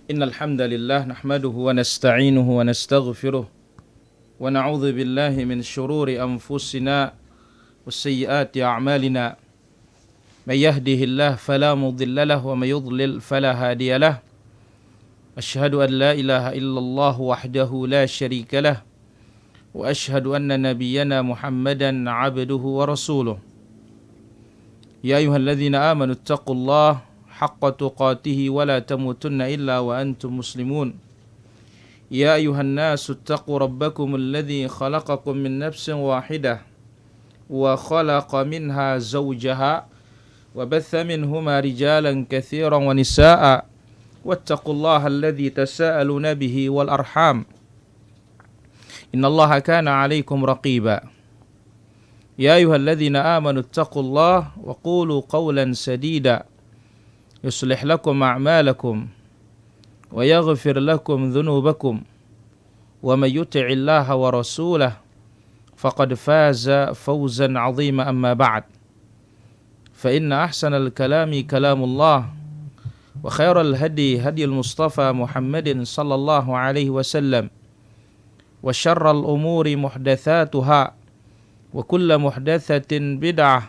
إن الحمد لله نحمده ونستعينه ونستغفره ونعوذ بالله من شرور أنفسنا وسيئات أعمالنا من يهده الله فلا مضل له ومن يضلل فلا هادي له أشهد أن لا إله إلا الله وحده لا شريك له وأشهد أن نبينا محمدا عبده ورسوله يا أيها الذين آمنوا اتقوا الله حق تقاته ولا تموتن إلا وأنتم مسلمون يا أيها الناس اتقوا ربكم الذي خلقكم من نفس واحدة وخلق منها زوجها وبث منهما رجالا كثيرا ونساء واتقوا الله الذي تساءلون به والأرحام إن الله كان عليكم رقيبا يا أيها الذين آمنوا اتقوا الله وقولوا قولا سديدا يصلح لكم أعمالكم ويغفر لكم ذنوبكم ومن يطع الله ورسوله فقد فاز فوزا عظيما أما بعد فإن أحسن الكلام كلام الله وخير الهدي هدي المصطفى محمد صلى الله عليه وسلم وشر الأمور محدثاتها وكل محدثة بدعة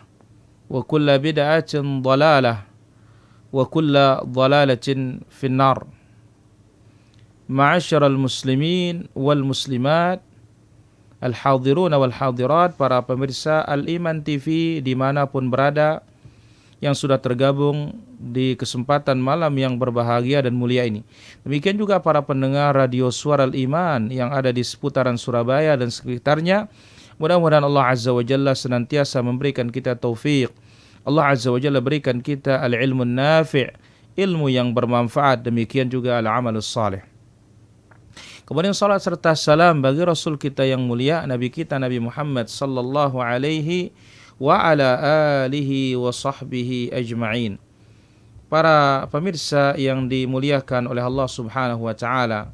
وكل بدعة ضلالة وكل ضلالة في النار. Ma'asyiral muslimin wal muslimat, al-hadirun wal hadirat, para pemirsa Al-Iman TV dimanapun berada yang sudah tergabung di kesempatan malam yang berbahagia dan mulia ini. Demikian juga para pendengar radio Suara Al-Iman yang ada di seputaran Surabaya dan sekitarnya. Mudah-mudahan Allah Azza wa Jalla senantiasa memberikan kita taufik. Allah Azza wa Jalla berikan kita al-ilmu nafi', ilmu yang bermanfaat, demikian juga al-amalus salih. Kemudian salat serta salam bagi Rasul kita yang mulia, Nabi kita Nabi Muhammad sallallahu alaihi wa ala alihi wa sahbihi ajma'in. Para pemirsa yang dimuliakan oleh Allah Subhanahu wa taala,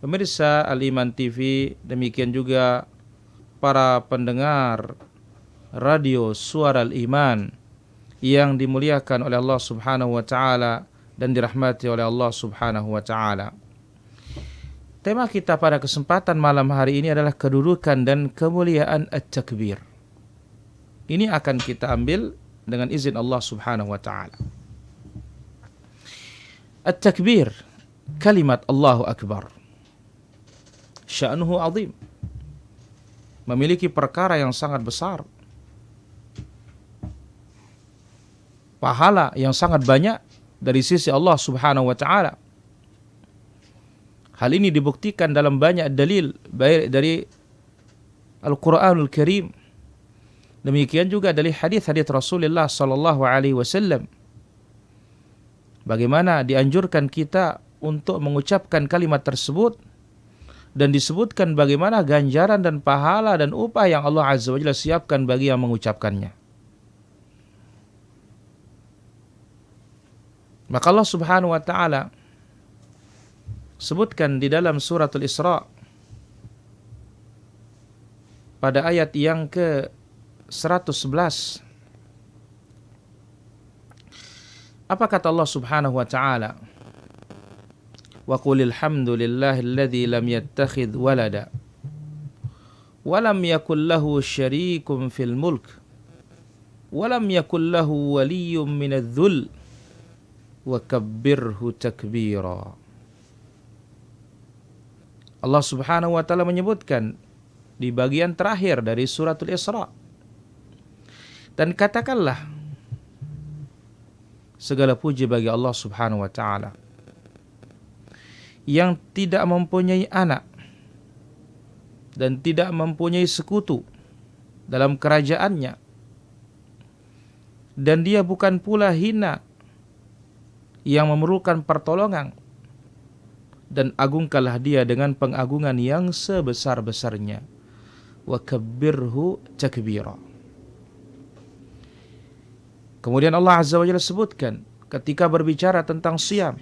pemirsa Al-Iman TV, demikian juga para pendengar radio Suara Al-Iman yang dimuliakan oleh Allah Subhanahu wa taala dan dirahmati oleh Allah Subhanahu wa taala. Tema kita pada kesempatan malam hari ini adalah kedudukan dan kemuliaan at-takbir. Ini akan kita ambil dengan izin Allah Subhanahu wa taala. At-takbir, kalimat Allahu Akbar, sya'nuhu azim, memiliki perkara yang sangat besar, pahala yang sangat banyak dari sisi Allah Subhanahu wa taala. Hal ini dibuktikan dalam banyak dalil baik dari Al-Qur'anul Karim, demikian juga dari hadis-hadis Rasulullah sallallahu alaihi wasallam. Bagaimana dianjurkan kita untuk mengucapkan kalimat tersebut, dan disebutkan bagaimana ganjaran dan pahala dan upah yang Allah Azza wa Jalla siapkan bagi yang mengucapkannya. Maka Allah Subhanahu wa taala sebutkan di dalam suratul Isra pada ayat yang ke-111. Apa kata Allah Subhanahu wa taala? Wa qulil hamdulillahilladzi lam yattakhidh walada wa lam yakul lahu syarikun fil mulk wa lam yakul lahu waliyyun minadh-dhull wa kabbirhu takbira. Allah Subhanahu wa taala menyebutkan di bagian terakhir dari suratul Isra, dan katakanlah segala puji bagi Allah Subhanahu wa taala yang tidak mempunyai anak dan tidak mempunyai sekutu dalam kerajaannya, dan dia bukan pula hina yang memerlukan pertolongan, dan agungkanlah dia dengan pengagungan yang sebesar-besarnya. Wa kabbirhu takbira. Kemudian Allah Azza wa Jalla sebutkan ketika berbicara tentang siyam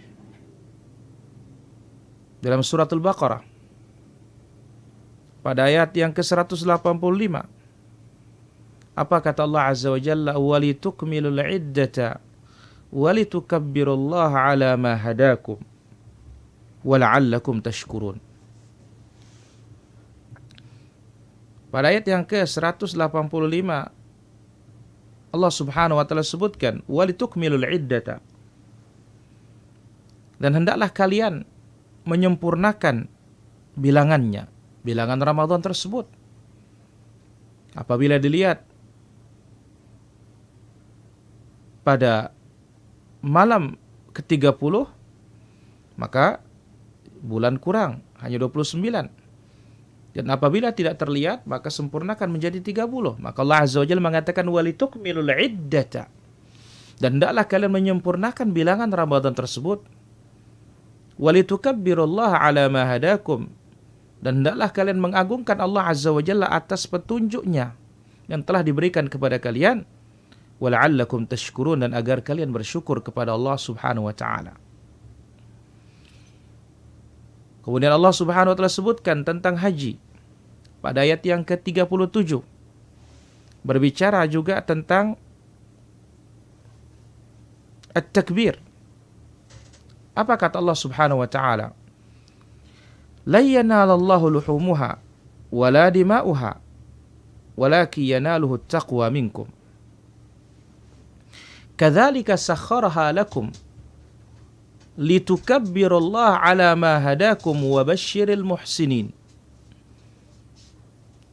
dalam surat Al-Baqarah pada ayat yang ke-185. Apa kata Allah Azza wa Jalla? Walitukmilul iddata walitukabbirullaha ala ma hadakum wala'allakum tashkurun. Pada ayat yang ke-185 Allah Subhanahu wa taala sebutkan walitukmilul iddata, dan hendaklah kalian menyempurnakan bilangannya, bilangan Ramadan tersebut. Apabila dilihat pada malam ke-30, maka bulan kurang, hanya 29. Dan apabila tidak terlihat, maka sempurnakan menjadi 30. Maka Allah Azza wa Jalla mengatakan walitukmilul iddata, dan hendaklah kalian menyempurnakan bilangan Ramadan tersebut. Walitukabbirullaha ala ma hadakum, dan hendaklah kalian mengagungkan Allah Azza wa Jalla atas petunjuknya yang telah diberikan kepada kalian. Wala'allakum tashkurun, dan agar kalian bersyukur kepada Allah Subhanahu wa taala. Kemudian Allah Subhanahu wa taala sebutkan tentang haji pada ayat yang ke-37, berbicara juga tentang at-takbir. Apa kata Allah Subhanahu wa taala? La yanalallahu luhumuha wala dima'uha walakin yanaluhu at-taqwa minkum. Kadzalika sakhkharaha lakum litukabbirullaha ala ma hadakum wa basyiril muhsinin.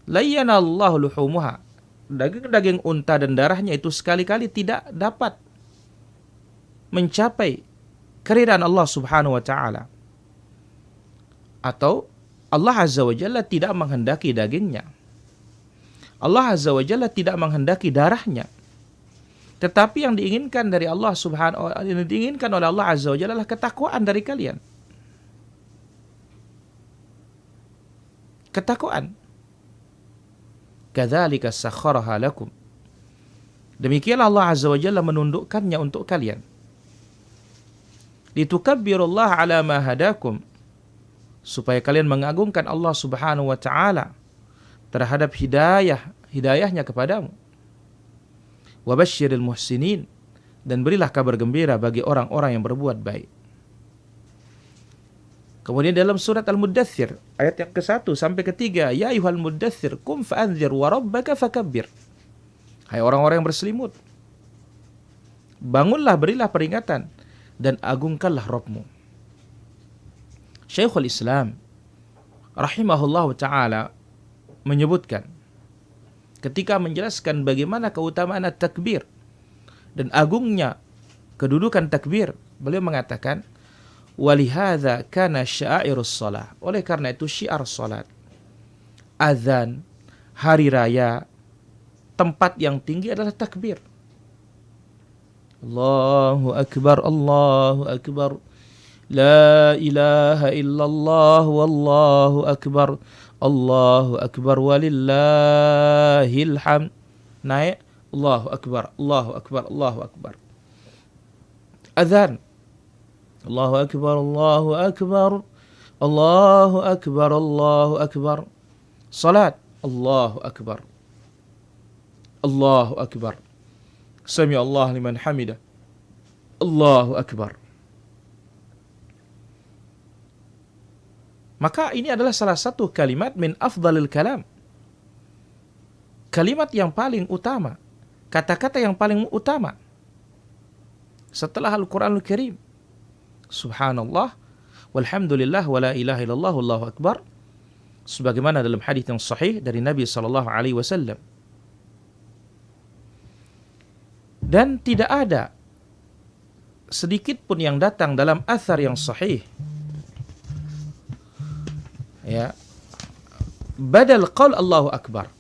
La yanallahu luhumuha, daging-daging unta dan darahnya itu sekali-kali tidak dapat mencapai keridhaan Allah Subhanahu wa taala. Atau Allah Azza wa Jalla tidak menghendaki dagingnya. Allah Azza wa Jalla tidak menghendaki darahnya. Tetapi yang diinginkan dari Allah Subhanahu yang diinginkan oleh Allah Azza wa Jalla adalah ketakwaan dari kalian. Ketakwaan. Kadzalika sakhkharaha lakum. Demikianlah Allah Azza wa Jalla menundukkannya untuk kalian. Litukabbirullaha ala ma hadakum, supaya kalian mengagungkan Allah Subhanahu wa taala terhadap hidayahnya kepadamu. Wa basyiril muhsinin, dan berilah kabar gembira bagi orang-orang yang berbuat baik. Kemudian dalam surat Al-Muddathir ayat yang ke-1 sampai ke-3, ya ayyuhal muddathir qum fa'anzir wa rabbaka fakabbir. Hai orang-orang yang berselimut, bangunlah, berilah peringatan, dan agungkanlah Rabbmu. Syekhul Islam rahimahullah ta'ala menyebutkan ketika menjelaskan bagaimana keutamaan at-takbir dan agungnya kedudukan takbir, beliau mengatakan walihadza kana syairus shalah, oleh karena itu syiar salat, azan, hari raya, tempat yang tinggi adalah takbir. Allahu akbar, Allahu akbar, la ilaha illallah, wallahu akbar, Allahu akbar walillahil hamd. Naik, Allahu akbar, Allahu akbar, Allahu akbar. Azan, Allahu akbar, Allahu akbar, Allahu akbar, Allahu akbar. Salat, Allahu akbar, Allahu akbar. Sami Allah liman hamidah, Allahu akbar. Maka ini adalah salah satu kalimat min afdalil kalam. Kalimat yang paling utama, kata-kata yang paling utama setelah Al-Quranul Karim. Subhanallah, walhamdulillah, wa la ilaha illallah, wallahu akbar. Sebagaimana dalam hadis yang sahih dari Nabi SAW. Dan tidak ada sedikit pun yang datang dalam athar yang sahih, ya, badal qaul Allahu akbar,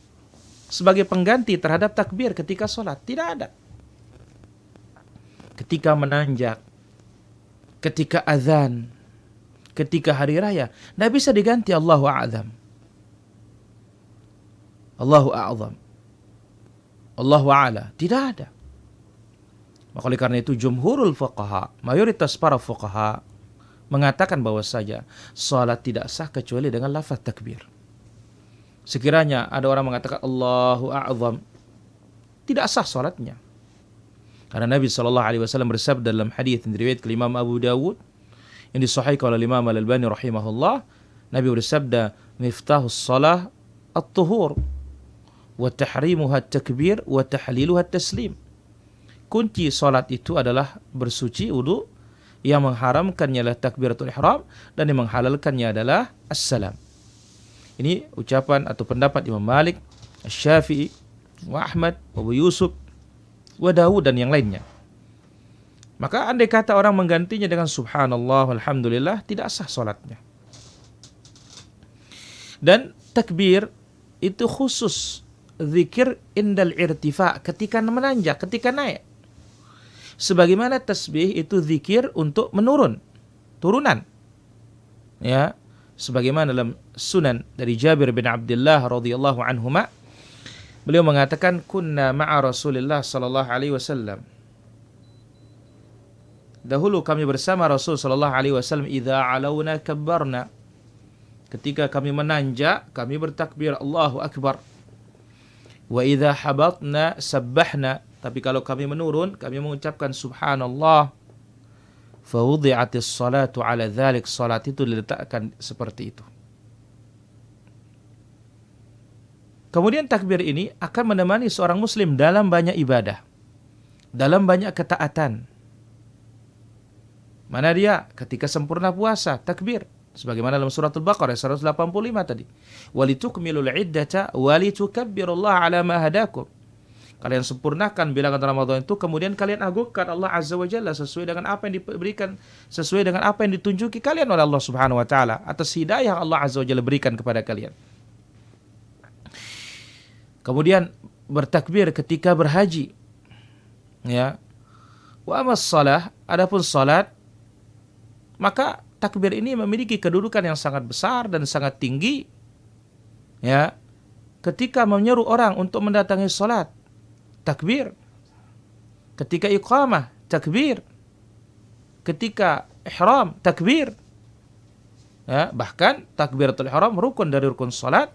sebagai pengganti terhadap takbir ketika sholat. Tidak ada. Ketika menanjak, ketika azan, ketika hari raya, tidak bisa diganti Allahu a'zam, Allahu a'zam, Allahu a'la. Tidak ada. Maka oleh karena itu jumhurul fuqaha, mayoritas para fuqaha mengatakan bahwa saja salat tidak sah kecuali dengan lafaz takbir. Sekiranya ada orang mengatakan Allahu a'zam, tidak sah salatnya. Karena Nabi SAW bersabda dalam hadis yang diriwayatkan oleh Imam Abu Dawud, yang disahihkan oleh Imam Al-Albani rahimahullah, Nabi bersabda, "Miftahus shalah at-tuhur wa tahrimuha at-takbir wa tahliluha at-taslim." Kunci salat itu adalah bersuci wudu, yang mengharamkannya adalah takbiratul ihram dan yang menghalalkannya adalah assalam. Ini ucapan atau pendapat Imam Malik, Asy-Syafi'i, wa Ahmad, Abu Yusuf, wa Dawud dan yang lainnya. Maka andai kata orang menggantinya dengan subhanallah, alhamdulillah, tidak sah salatnya. Dan takbir itu khusus zikir indal irtifa, ketika menanjak, ketika naik. Sebagaimana tasbih itu zikir untuk turunan. Ya, sebagaimana dalam Sunan dari Jabir bin Abdullah radhiyallahu anhuma, beliau mengatakan, kunna ma'a Rasulillah sallallahu alaihi wasallam. Dahulu kami bersama Rasul sallallahu alaihi wasallam, idza alauna kabbarna. Ketika kami menanjak, kami bertakbir Allahu akbar. Wa idza habatna sabbahna. Tapi kalau kami menurun, kami mengucapkan subhanallah. Fa wudi'atis salatu ala dzalik. Salat itu diletakkan seperti itu. Kemudian takbir ini akan menemani seorang muslim dalam banyak ibadah, dalam banyak ketaatan. Mana dia? Ketika sempurna puasa, takbir. Sebagaimana dalam surat Al-Baqarah 185 tadi. Walitukmilul iddata walitukabbirullaha ala ma hadakum. Kalian sempurnakan bilangan Ramadan itu, kemudian kalian agungkan Allah Azza wa Jalla sesuai dengan apa yang diberikan, sesuai dengan apa yang ditunjuki kalian oleh Allah Subhanahu wa taala, atas hidayah Allah Azza wa Jalla berikan kepada kalian. Kemudian bertakbir ketika berhaji. Ya. Wa amas shalah, adapun salat, maka takbir ini memiliki kedudukan yang sangat besar dan sangat tinggi. Ya. Ketika menyeru orang untuk mendatangi salat, takbir. Ketika iqamah, takbir. Ketika ihram, takbir. Ya, bahkan takbiratul ihram rukun dari rukun salat.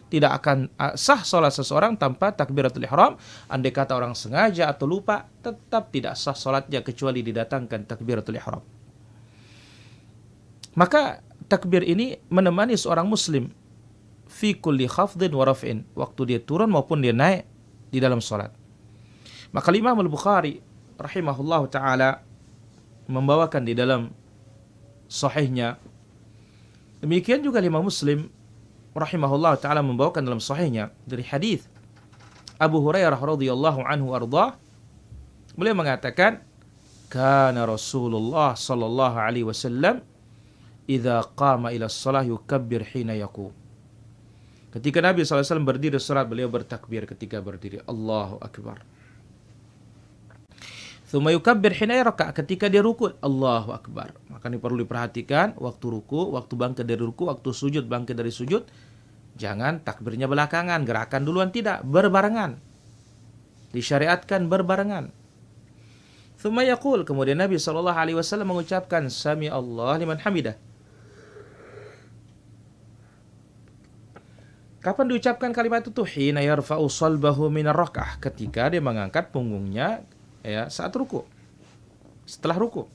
Tidak akan sah salat seseorang tanpa takbiratul ihram. Andai kata orang sengaja atau lupa, tetap tidak sah salatnya kecuali didatangkan takbiratul ihram. Maka takbir ini menemani seorang muslim fi kulli khafdin wa raf'in, waktu dia turun maupun dia naik di dalam salat. Maka Imam Al-Bukhari rahimahullahu taala membawakan di dalam sahihnya. Demikian juga Imam Muslim rahimahullahu taala membawakan dalam sahihnya dari hadis Abu Hurairah radhiyallahu anhu arda. Beliau mengatakan, kana Rasulullah sallallahu alaihi wasallam idza qama ila shalah yukabbir hina yaqum. Ketika Nabi SAW berdiri salat, beliau bertakbir ketika berdiri, Allahu Akbar. Tsumma yukabbir hina yarka', ketika dia ruku', Allahu Akbar. Maka ini perlu diperhatikan, waktu ruku', waktu bangkit dari ruku', waktu sujud, bangkit dari sujud, jangan takbirnya belakangan, gerakan duluan, tidak, berbarengan. Disyariatkan berbarengan. Tsumma yaqul, kemudian Nabi SAW mengucapkan sami Allah liman hamidah. Kapan diucapkan kalimat itu? Hina yarfa'u salbahu minar rak'ah, ketika dia mengangkat punggungnya ya saat ruku. Setelah ruku.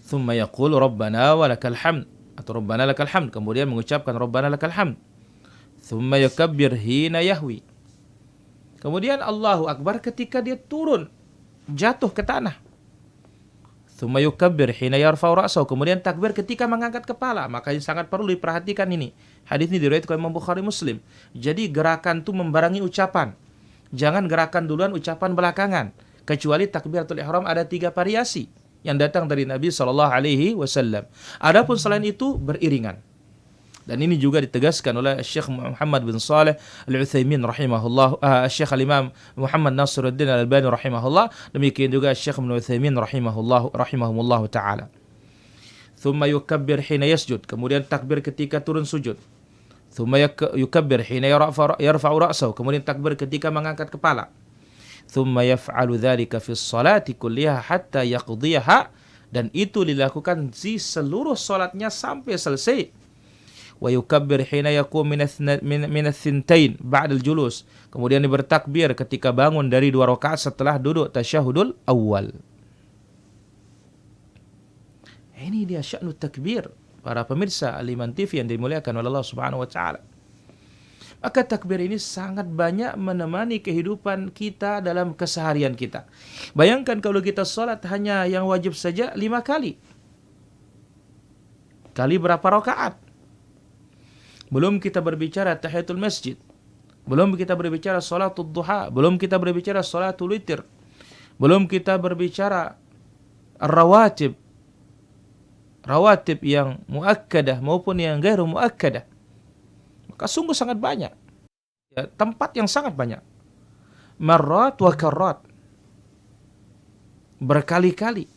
Tsumma yaqulu rabbana walakal hamd, atau rabbana lakal hamd, kemudian mengucapkan rabbana lakal hamd. Tsumma yukabbir hina yahwi. Kemudian Allahu Akbar ketika dia turun, jatuh ke tanah. Tsumma yukabbir hina yarfa'u ra'sahu, kemudian takbir ketika mengangkat kepala. Maka sangat perlu diperhatikan ini. Hadis ini diriwayatkan Imam Bukhari Muslim. Jadi gerakan itu membarengi ucapan. Jangan gerakan duluan, ucapan belakangan. Kecuali takbiratul ihram ada 3 variasi yang datang dari Nabi SAW. Adapun selain itu beriringan. Dan ini juga ditegaskan oleh Syekh Muhammad bin Saleh Al-Utsaimin rahimahullah, Syekh Al-Imam Muhammad Nasiruddin Al-Albani rahimahullah, demikian juga Syekh Ibnu Utsaimin rahimahumullah taala. Tsumma yukabbir hina yasjud, kemudian takbir ketika turun sujud. Tsumma yukabbir hina yarfa'u ra'sahu, kemudian takbir ketika mengangkat kepala. Tsumma yaf'alu dzalika fi sholati kulliha hatta yaqdiyaha, dan itu dilakukan di seluruh salatnya sampai selesai. Wa yukabbir hina yaqum min ats-tsintain ba'da al-julus, kemudian bertakbir ketika bangun dari 2 rakaat setelah duduk tasyahudul awal. Ini dia sya'nu takbir. Para pemirsa Al-Iman TV yang dimuliakan oleh Allah Subhanahu wa taala. Maka takbir ini sangat banyak menemani kehidupan kita dalam keseharian kita. Bayangkan kalau kita sholat hanya yang wajib saja 5 kali. Kali berapa rakaat? Belum kita berbicara tahiyatul masjid. Belum kita berbicara sholatul duha. Belum kita berbicara sholatul witir. Belum kita berbicara rawatib. Rawatib yang muakkadah maupun yang gairu muakkadah. Maka sungguh sangat banyak. Ya, tempat yang sangat banyak. Marrat wa karrat. Berkali-kali.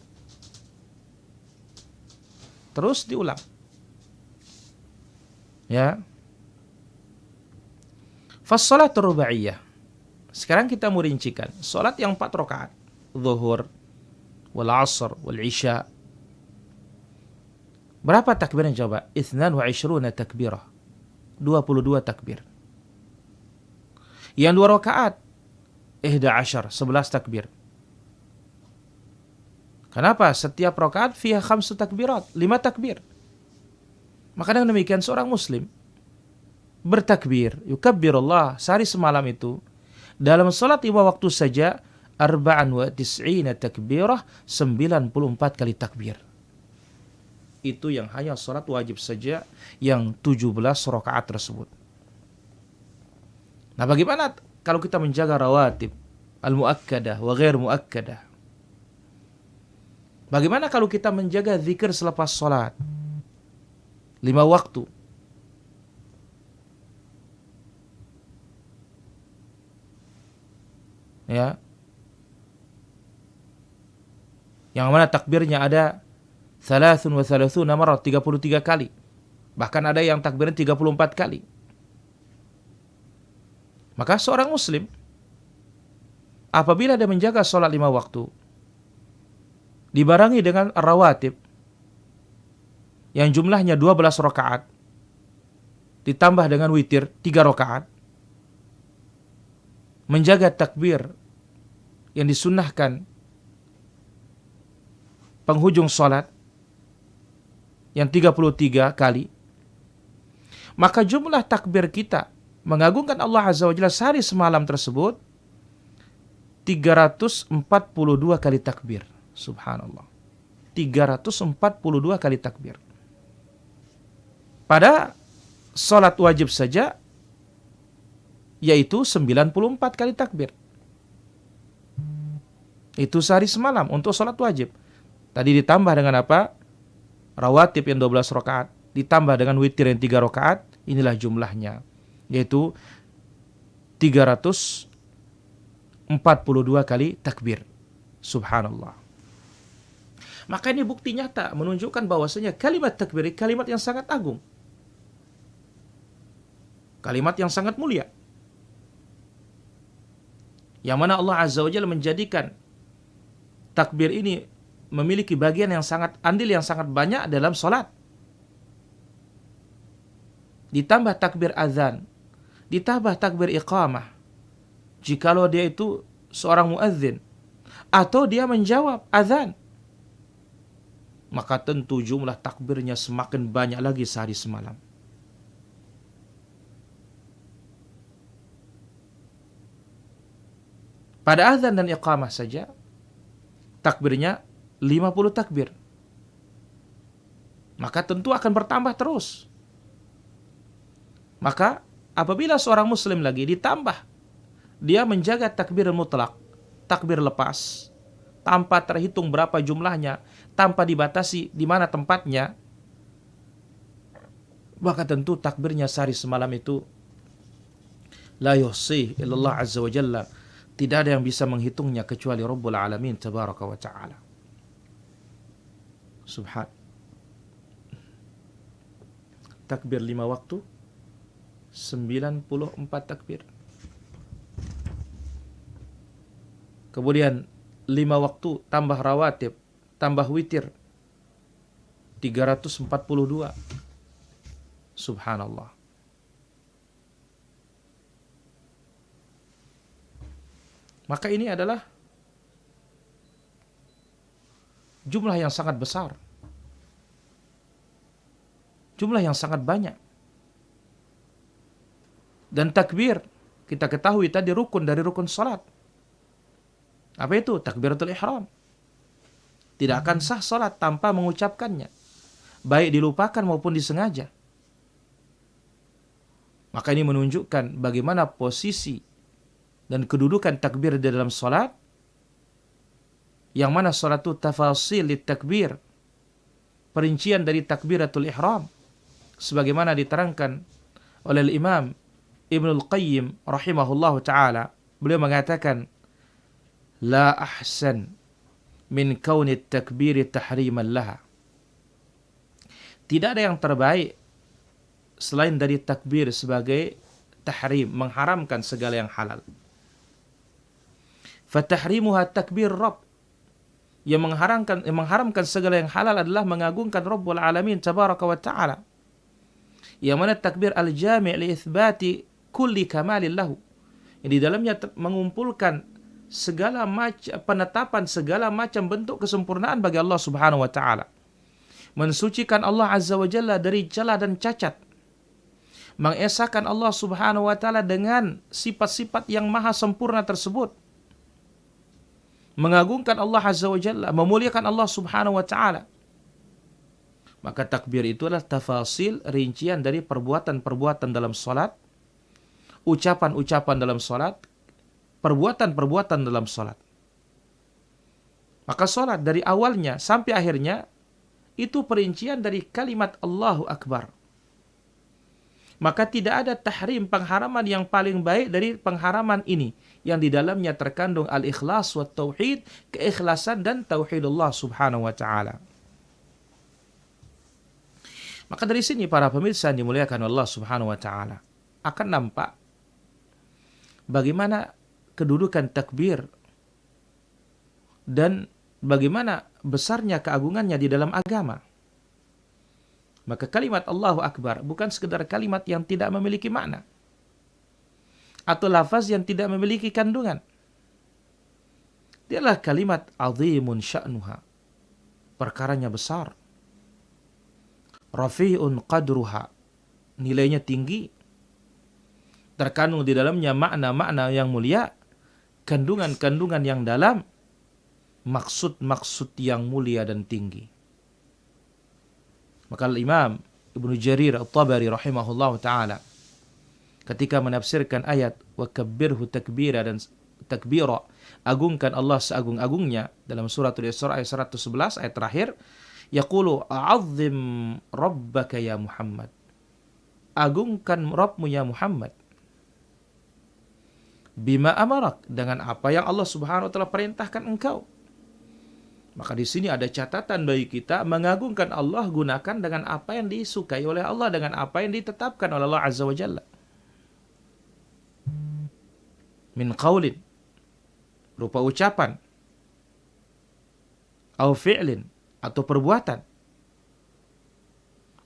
Terus diulang. Ya. Fas-salatul rubaiyah. Sekarang kita merincikan. Salat yang 4 rakaat. Zuhur, wal asr, wal isya. Berapa takbirnya coba? 22 takbirah. 22 takbir. Yang 2 rakaat 11 takbir. Kenapa? Setiap rakaat fiha 5 takbirat, 5 takbir. Maka dengan demikian seorang muslim bertakbir, yukabbirullah sehari semalam itu dalam salat 5 waktu saja 94 takbirah, 94 kali takbir. Itu yang hanya salat wajib saja yang 17 rakaat tersebut. Nah, bagaimana kalau kita menjaga rawatib al-muakkadah wa ghair muakkadah? Bagaimana kalau kita menjaga zikir selepas salat 5 waktu? Ya. Yang mana takbirnya ada 33 marat, 33 kali. Bahkan ada yang takbirnya 34 kali. Maka seorang muslim apabila dia menjaga sholat 5 waktu dibarengi dengan rawatib yang jumlahnya 12 rakaat ditambah dengan witir 3 rakaat, menjaga takbir yang disunnahkan penghujung sholat yang 33 kali, maka jumlah takbir kita mengagungkan Allah Azza wa Jalla sehari semalam tersebut 342 kali takbir. Subhanallah. 342 kali takbir. Pada sholat wajib saja yaitu 94 kali takbir. Itu sehari semalam untuk sholat wajib. Tadi ditambah dengan apa? Rawatib yang 12 rakaat ditambah dengan witir yang 3 rakaat, inilah jumlahnya, yaitu 342 kali takbir. Subhanallah. Maka ini bukti nyata menunjukkan bahwasanya kalimat takbir kalimat yang sangat agung. Kalimat yang sangat mulia. Yang mana Allah Azza wa Jalla menjadikan takbir ini memiliki bagian yang sangat andil yang sangat banyak dalam salat. Ditambah takbir azan, ditambah takbir iqamah. Jikalau dia itu seorang muadzin atau dia menjawab azan, maka tentu jumlah takbirnya semakin banyak lagi sehari semalam. Pada azan dan iqamah saja takbirnya 50 takbir. Maka tentu akan bertambah terus. Maka apabila seorang muslim lagi ditambah dia menjaga takbir mutlak, takbir lepas, tanpa terhitung berapa jumlahnya, tanpa dibatasi di mana tempatnya, maka tentu takbirnya sehari semalam itu la yuhsih illallah azza wa jalla, tidak ada yang bisa menghitungnya kecuali Rabbul Alamin tabaraka wa ta'ala. Subhan. Takbir 5 waktu 94 takbir. Kemudian 5 waktu tambah rawatib, tambah witir 342. Subhanallah. Maka ini adalah jumlah yang sangat besar. Jumlah yang sangat banyak. Dan takbir, kita ketahui tadi rukun dari rukun salat. Apa itu? Takbiratul ihram. Tidak akan sah salat tanpa mengucapkannya, baik dilupakan maupun disengaja. Maka ini menunjukkan bagaimana posisi dan kedudukan takbir di dalam salat, yang mana salat itu tafasil takbir, perincian dari takbiratul ihram, sebagaimana diterangkan oleh Imam Ibnul Qayyim rahimahullahu taala. Beliau mengatakan, la ahsan min kauni takbir tahriman laha. Tidak ada yang terbaik selain dari takbir sebagai tahrim, mengharamkan segala yang halal. Fatahrimuha takbir Rabb. Yang mengharamkan segala yang halal adalah mengagungkan Rabbul Alamin tabaraka wa ta'ala. Yang mana takbir al-jami' li itsbati kulli kamalin lahu. Yang di dalamnya mengumpulkan segala macam penetapan segala macam bentuk kesempurnaan bagi Allah Subhanahu wa taala. Mensucikan Allah Azza wa Jalla dari celah dan cacat. Mengesahkan Allah Subhanahu wa taala dengan sifat-sifat yang maha sempurna tersebut. Mengagungkan Allah Azza wa Jalla, memuliakan Allah Subhanahu wa taala. Maka takbir itu adalah tafasil, rincian dari perbuatan-perbuatan dalam salat, ucapan-ucapan dalam salat, perbuatan-perbuatan dalam salat. Maka salat dari awalnya sampai akhirnya itu perincian dari kalimat Allahu Akbar. Maka tidak ada tahrim, pengharaman yang paling baik dari pengharaman ini, yang di dalamnya terkandung al-ikhlas wa tauhid, keikhlasan dan tauhid Allah Subhanahu wa taala. Maka dari sini para pemirsa yang dimuliakan Allah Subhanahu wa taala, akan nampak bagaimana kedudukan takbir dan bagaimana besarnya keagungannya di dalam agama. Maka kalimat Allahu Akbar bukan sekedar kalimat yang tidak memiliki makna atau lafaz yang tidak memiliki kandungan. Dia adalah kalimat azimun sya'nuha, perkaranya besar. Rafi'un qadruha, nilainya tinggi. Terkandung di dalamnya makna-makna yang mulia, kandungan-kandungan yang dalam, maksud-maksud yang mulia dan tinggi. Maka Imam Ibnu Jarir At-Tabari rahimahullah ta'ala ketika menafsirkan ayat wa kabbirhu takbira dan takbira, agungkan Allah seagung-agungnya, dalam suratul Isra ayat 111 ayat terakhir, yaqulu a'azzim rabbaka ya Muhammad, agungkan Rabbmu ya Muhammad, bima amarak, dengan apa yang Allah Subhanahu wa taala perintahkan engkau. Maka di sini ada catatan bagi kita, mengagungkan Allah gunakan dengan apa yang disukai oleh Allah, dengan apa yang ditetapkan oleh Allah Azza wa Jalla. Min qaulin, berupa ucapan, au fi'lin, atau perbuatan.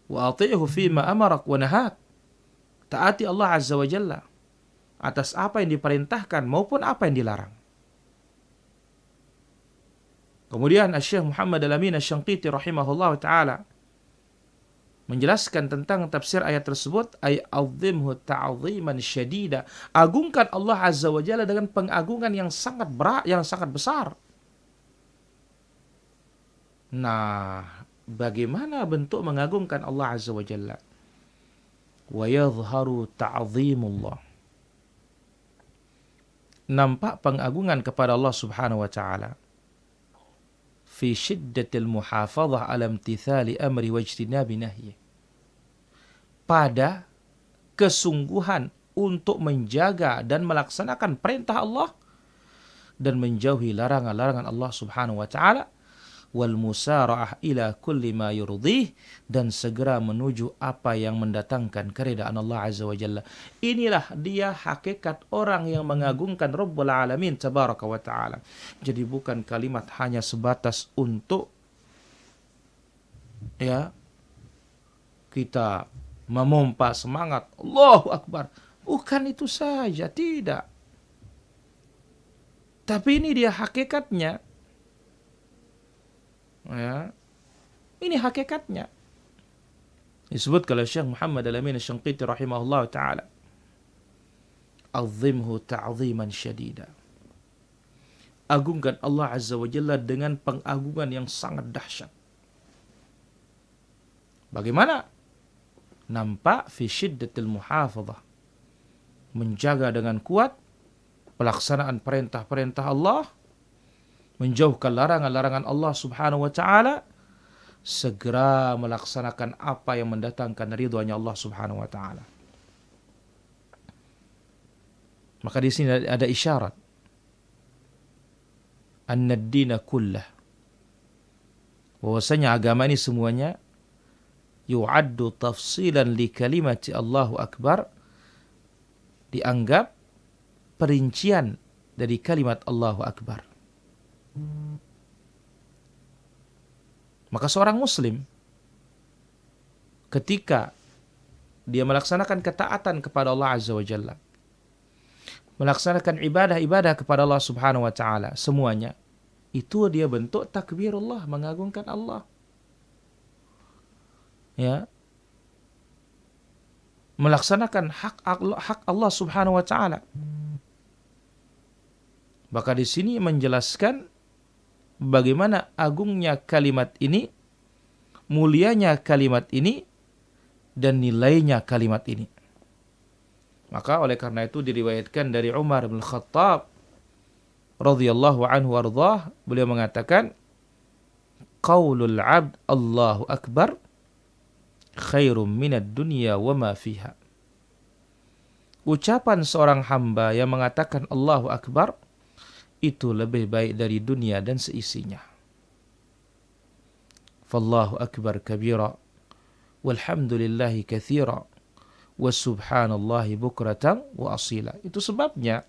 Wa ati'hu fima amarak wa nahak, taati Allah Azza wa Jalla atas apa yang diperintahkan maupun apa yang dilarang. Kemudian Syekh Muhammad Al-Amin Asy-Syanqiti rahimahullah ta'ala menjelaskan tentang tafsir ayat tersebut, ay azimhu ta'ziman syadida, agungkan Allah Azza wa Jalla dengan pengagungan yang sangat berat, yang sangat besar. Nah, bagaimana bentuk mengagungkan Allah Azza wa Jalla? Wa yadhharu ta'zimullah, nampak pengagungan kepada Allah Subhanahu wa ta'ala fi syiddatil muhafazah ala imtithali amri wajtinabi nahyi, pada kesungguhan untuk menjaga dan melaksanakan perintah Allah dan menjauhi larangan-larangan Allah Subhanahu wa taala, wal musara'ah ila kulli ma yurdih, dan segera menuju apa yang mendatangkan keridaan Allah Azza wa Jalla. Inilah dia hakikat orang yang mengagungkan Rabbul Alamin tabaraka wa taala. Jadi bukan kalimat hanya sebatas untuk kita memompa semangat Allahu Akbar. Bukan itu saja, tidak. Tapi ini dia hakikatnya. Ini hakikatnya. Disebut oleh Syekh Muhammad Al-Amin Asy-Syanqiti rahimahullah taala, "Azimhu ta'ziman syadida." Agungkan Allah Azza wa Jalla dengan pengagungan yang sangat dahsyat. Bagaimana? Nampak fi syiddatil muhafadzah, menjaga dengan kuat pelaksanaan perintah-perintah Allah, menjauhkan larangan-larangan Allah Subhanahu wa taala, segera melaksanakan apa yang mendatangkan ridhonya Allah Subhanahu wa taala. Maka di sini ada isyarat anna ad-dina kullah, bahwasanya agama ini semuanya yu'addu tafsilan li kalimati Allahu Akbar, dianggap perincian dari kalimat Allahu Akbar. Maka seorang muslim ketika dia melaksanakan ketaatan kepada Allah Azza wa Jalla, melaksanakan ibadah-ibadah kepada Allah Subhanahu wa taala, semuanya itu dia bentuk takbirullah, mengagungkan Allah. Ya. Melaksanakan hak Allah Subhanahu wa taala. Maka di sini menjelaskan bagaimana agungnya kalimat ini, mulianya kalimat ini, dan nilainya kalimat ini. Maka oleh karena itu diriwayatkan dari Umar bin Khattab radhiyallahu anhu warḍah, beliau mengatakan, qaulul 'abd Allahu akbar khairum minad dunya wa ma fiha. Ucapan seorang hamba yang mengatakan Allahu akbar itu lebih baik dari dunia dan seisinya. Fallahu akbar kabira walhamdulillahi katsira wa subhanallahi bukratan wa asila. Itu sebabnya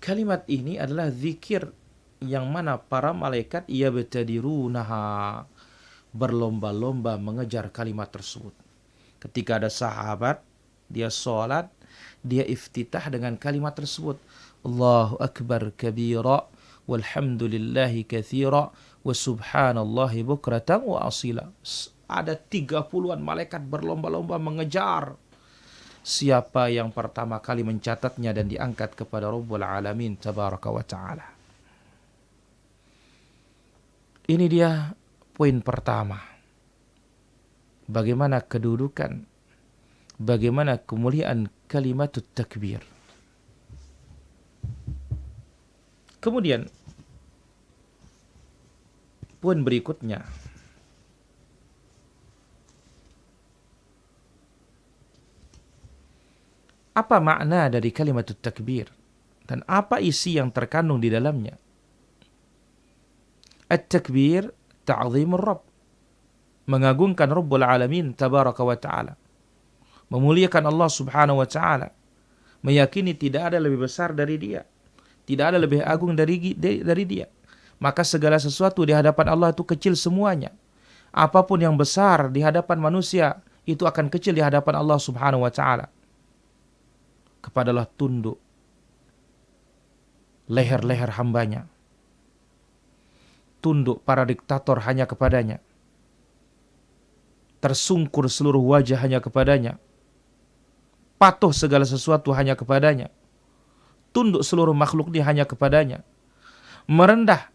kalimat ini adalah zikir yang mana para malaikat yabtadirunaha, berlomba-lomba mengejar kalimat tersebut. Ketika ada sahabat, dia sholat, dia iftitah dengan kalimat tersebut. Allahu akbar kabira walhamdulillahi katsira wa subhanallahi bukratan wa asila. Ada 30-an malaikat berlomba-lomba mengejar siapa yang pertama kali mencatatnya dan diangkat kepada Rabbul Alamin tabaraka wa ta'ala. Ini dia poin pertama. Bagaimana kedudukan, bagaimana kemuliaan kalimat takbir. Kemudian poin berikutnya, apa makna dari kalimat takbir dan apa isi yang terkandung di dalamnya? At-takbir ta'zimur Rabb, mengagungkan Rabbul Alamin tabaraka wa ta'ala, memuliakan Allah Subhanahu wa ta'ala, meyakini tidak ada lebih besar dari dia, tidak ada lebih agung dari dia. Maka segala sesuatu di hadapan Allah itu kecil semuanya. Apapun yang besar di hadapan manusia itu akan kecil di hadapan Allah Subhanahu wa ta'ala. Kepadalah tunduk leher-leher hambanya, tunduk para diktator hanya kepadanya, tersungkur seluruh wajah hanya kepadanya, patuh segala sesuatu hanya kepadanya, tunduk seluruh makhluknya hanya kepadanya, merendah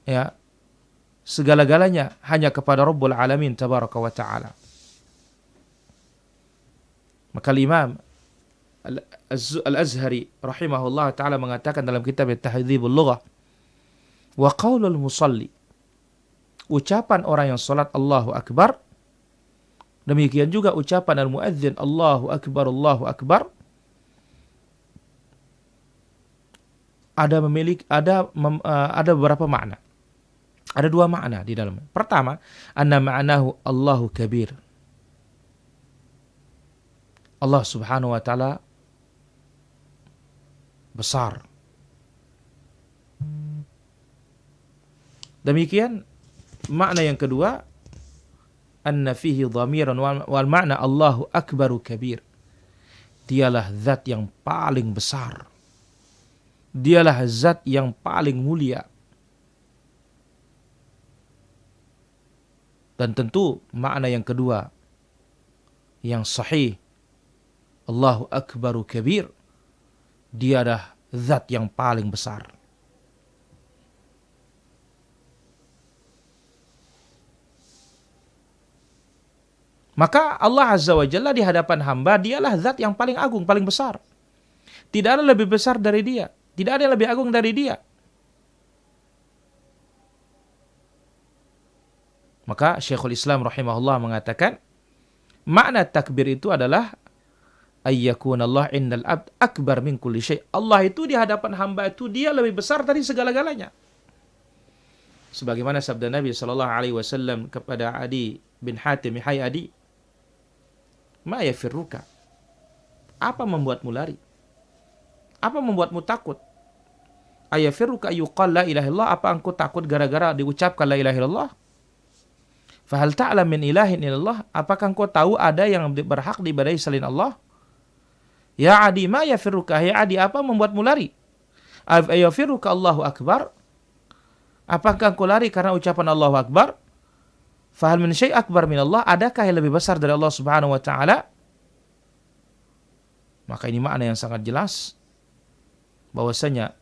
ya segala-galanya hanya kepada Rabbul Alamin tabaraka wa ta'ala. Maka Imam Al-Azhari rahimahullah ta'ala mengatakan dalam kitab Tahdzibul Lughah, wa qaulul musalli, ucapan orang yang salat Allahu akbar, demikian juga ucapan al-muadzin Allahu akbar Allahu akbar, ada beberapa makna. Ada dua makna di dalamnya. Pertama, anna ma'nahu Allahu kabir, Allah Subhanahu wa ta'ala besar. Demikian makna yang kedua, anna fihi dhamiran wal makna Allahu akbaru kabir, dialah zat yang paling besar, dialah zat yang paling mulia. Dan tentu makna yang kedua yang sahih, Allahu Akbaru Kabir, dia adalah zat yang paling besar. Maka Allah Azza wa Jalla di hadapan hamba, dialah zat yang paling agung, paling besar. Tidak ada lebih besar dari dia. Tidak ada yang lebih agung dari dia. Maka Syekhul Islam rahimahullah mengatakan, makna takbir itu adalah ayyakun Allah indal abd akbar min kulli syai'. Allah itu di hadapan hamba itu dia lebih besar dari segala-galanya. Sebagaimana sabda Nabi sallallahu alaihi wasallam kepada Adi bin Hatim, "Hai Adi, ma yafirruka?" Apa membuatmu lari? Apa membuatmu takut? Ayafirruka ayyuqal la ilaha illallah, apa engkau takut gara-gara diucapkan la ilaha illallah? Fahal ta'lam min ilahin illallah, apakah engkau tahu ada yang berhak diibadahi selain Allah? Ya Adi, ma yafirruka? Ya Adi, apa membuatmu lari? Ayafirruka Allahu Akbar? Apakah engkau lari karena ucapan Allahu Akbar? Fahal min syai' akbar min Allah, adakah yang lebih besar dari Allah Subhanahu wa taala? Maka ini makna yang sangat jelas bahwasanya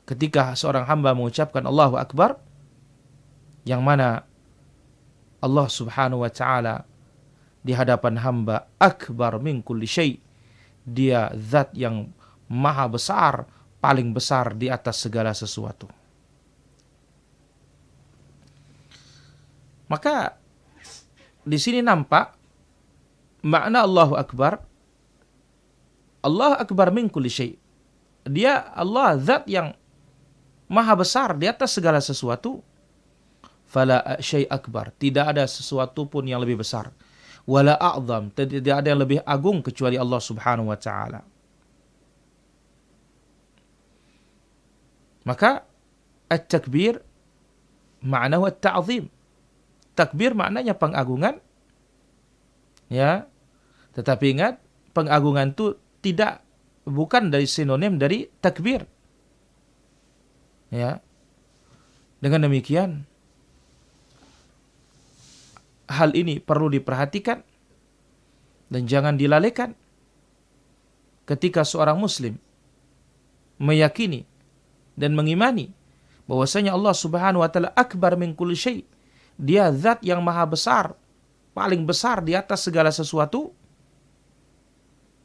ketika seorang hamba mengucapkan Allahu Akbar, yang mana Allah Subhanahu wa taala di hadapan hamba akbar min kulli syai', dia zat yang maha besar, paling besar di atas segala sesuatu. Maka di sini nampak makna Allahu Akbar. Allah akbar min kulli syai'. Dia Allah zat yang maha besar di atas segala sesuatu. Fala syai' akbar, tidak ada sesuatu pun yang lebih besar. Wala a'zam, tidak ada yang lebih agung kecuali Allah Subhanahu wa taala. Maka at-takbir ma'nahu at-ta'zim. Takbir maknanya pengagungan. Ya. Tetapi ingat, pengagungan itu bukan dari sinonim dari takbir. Ya. Dengan demikian, hal ini perlu diperhatikan dan jangan dilalaikan ketika seorang muslim meyakini dan mengimani bahwasanya Allah Subhanahu wa taala akbar min kulli syai'. Dia zat yang maha besar, paling besar di atas segala sesuatu.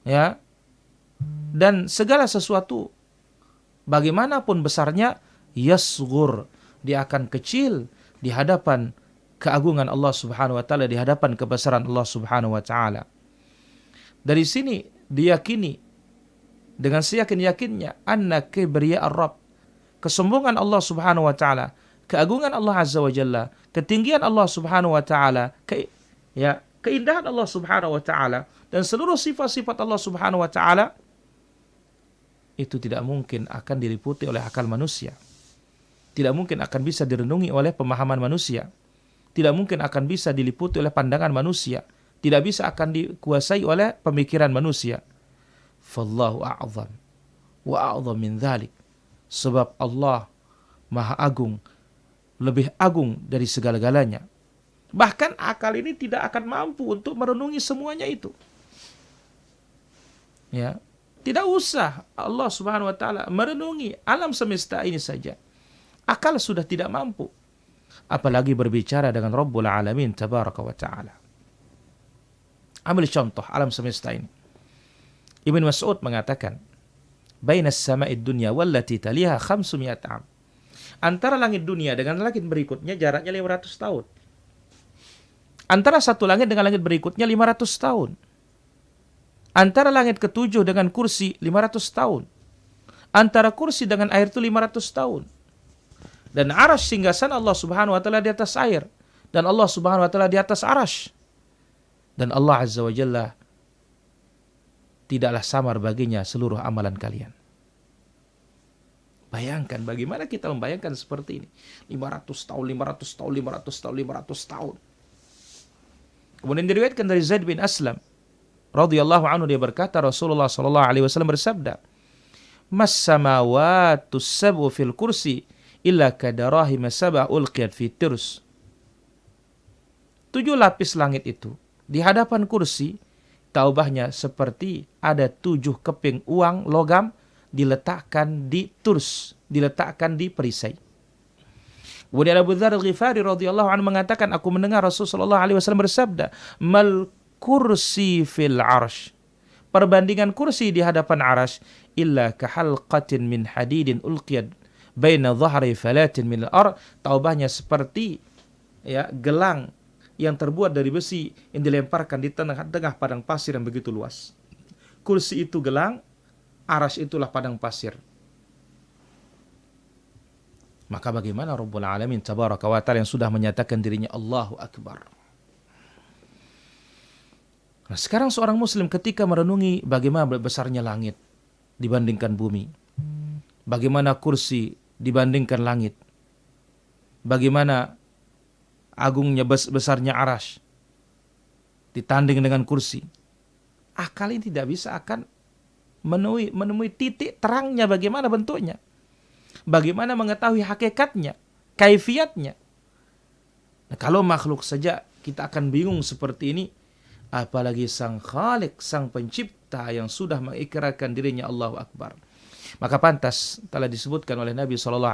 Ya. Dan segala sesuatu bagaimanapun besarnya, yasghur, dia akan kecil di hadapan keagungan Allah Subhanahu wa taala, di hadapan kebesaran Allah Subhanahu wa taala. Dari sini diyakini dengan seyakin-yakinnya anna kibriya ar-Rabb, kesombongan Allah Subhanahu wa taala, keagungan Allah Azza wa Jalla, ketinggian Allah Subhanahu wa taala, keindahan Allah Subhanahu wa taala dan seluruh sifat-sifat Allah Subhanahu wa taala itu tidak mungkin akan diliputi oleh akal manusia. Tidak mungkin akan bisa direnungi oleh pemahaman manusia. Tidak mungkin akan bisa diliputi oleh pandangan manusia. Tidak bisa akan dikuasai oleh pemikiran manusia. Fallahu a'zam wa a'zam min dzalik. Sebab Allah Maha Agung, lebih agung dari segala-galanya. Bahkan akal ini tidak akan mampu untuk merenungi semuanya itu. Ya, tidak usah Allah Subhanahu wa taala merenungi alam semesta ini saja. Akal sudah tidak mampu. Apalagi berbicara dengan Rabbul Alamin tabaraka wa taala. Ambil contoh alam semesta ini. Ibn Mas'ud mengatakan, "Baina as-sama'id dunya wallati taliha 500 'am." Antara langit dunia dengan langit berikutnya jaraknya 500 tahun. Antara satu langit dengan langit berikutnya 500 tahun. Antara langit ketujuh dengan kursi 500 tahun. Antara kursi dengan air itu 500 tahun. Dan arasy singgasana Allah Subhanahu wa taala di atas air, dan Allah Subhanahu wa taala di atas arasy. Dan Allah Azza wa Jalla tidaklah samar baginya seluruh amalan kalian. Bayangkan bagaimana kita membayangkan seperti ini. 500 tahun, 500 tahun, 500 tahun, 500 tahun. Kemudian diriwayatkan dari Zaid bin Aslam radhiyallahu anhu, dia berkata, Rasulullah sallallahu alaihi wasallam bersabda, "Mas samawatus sab'u fil kursi illa kadarahim sab'a ulqiyat fi tirs." 7 lapis langit itu di hadapan kursi, taubahnya seperti ada 7 keping uang logam diletakkan di turs, diletakkan di perisai. Kemudian Abu Dzar Al-Ghifari radhiyallahu anhu mengatakan, aku mendengar Rasulullah SAW bersabda, mal kursi fil arsh, perbandingan kursi di hadapan arasy, illa kahalqatin min hadidin ulqiyat baina dhahri falatin min al-ard, taubahnya seperti gelang yang terbuat dari besi yang dilemparkan di tengah-tengah padang pasir yang begitu luas. Kursi itu gelang, arasy itulah padang pasir. Maka bagaimana Rabbul Alamin tabaraka wa ta'ala yang sudah menyatakan dirinya Allahu Akbar. Nah, sekarang seorang muslim ketika merenungi bagaimana besarnya langit dibandingkan bumi, bagaimana kursi dibandingkan langit, bagaimana agungnya besarnya arasy ditanding dengan kursi, akal ini tidak bisa akan menemui titik terangnya bagaimana bentuknya, bagaimana mengetahui hakikatnya, kaifiatnya. Nah, kalau makhluk saja kita akan bingung seperti ini, apalagi sang Khalik, sang pencipta yang sudah mengikrarkan dirinya Allahu Akbar. Maka pantas telah disebutkan oleh Nabi SAW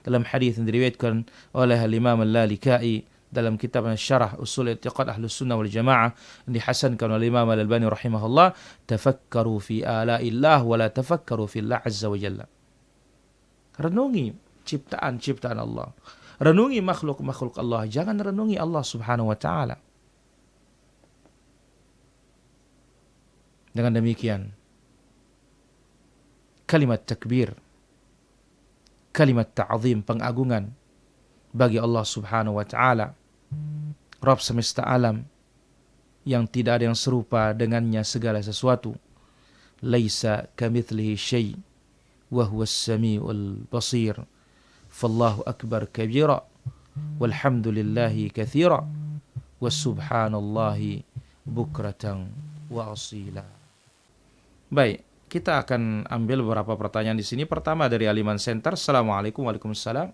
dalam hadis yang diriwayatkan oleh Imam Al-Lalikai dalam kitab Syarah Usul I'tiqad Ahlus Sunnah wal Jamaah, dihasankan oleh Imam Al-Albani rahimahullah, tafakkaru fi ala'illah wa la tafakkaru fi Allah azza wa jalla. Renungi ciptaan-ciptaan Allah, renungi makhluk-makhluk Allah, jangan renungi Allah Subhanahu wa taala. Dengan demikian kalimat takbir, kalimat ta'zim, pengagungan bagi Allah Subhanahu wa ta'ala, Rabb semesta alam yang tidak ada yang serupa dengannya segala sesuatu. Laisa kamitslihi syai' wa huwas samiul basir. Fallahu akbar kabira walhamdulillahi katsira wassubhanallahi bukratan wa asila. Baik, kita akan ambil beberapa pertanyaan di sini. Pertama dari Aliman Center. Assalamualaikum. Waalaikumsalam.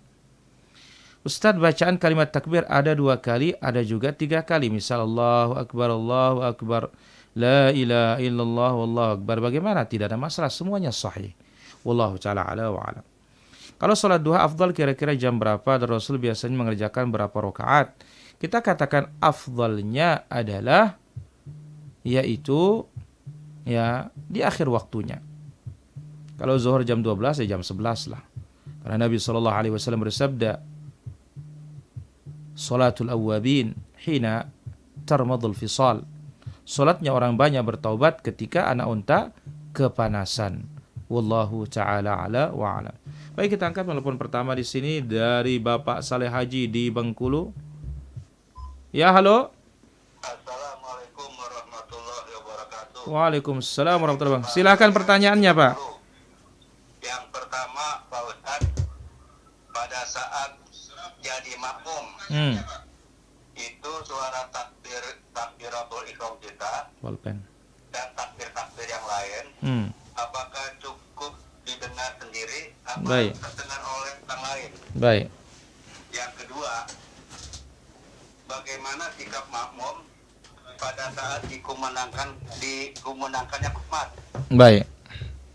Ustadz, bacaan kalimat takbir ada 2 kali, ada juga 3 kali. Misal Allahu Akbar, la ilaha illallah, wallahu akbar. Bagaimana? Tidak ada masalah, semuanya sahih. Wallahu ta'ala ala wa alam. Kalau sholat duha afdal kira-kira jam berapa dan Rasul biasanya mengerjakan berapa rakaat? Kita katakan afdalnya adalah yaitu di akhir waktunya. Kalau zuhur jam 12 jam 11 lah. Karena Nabi SAW bersabda, salatul awwabin hina tarmadul fisal. Salatnya orang banyak bertaubat ketika anak unta kepanasan. Wallahu ta'ala ala wa alam. Baik, kita angkat telepon pertama di sini dari Bapak Saleh Haji di Bengkulu. Ya, halo. Assalamualaikum warahmatullahi wabarakatuh. Waalaikumsalam warahmatullahi wabarakatuh. Silakan pertanyaannya, Pak. Yang pertama, Pak Ustadz, pada saat jadi makmum, itu suara takbiratul ihram kita Pulpen. dan takbir-takbir yang lain, apakah cukup didengar sendiri atau Baik. terdengar oleh orang lain? Baik. Yang kedua, bagaimana sikap makmum pada saat dikumandangkannya khutbah? Baik.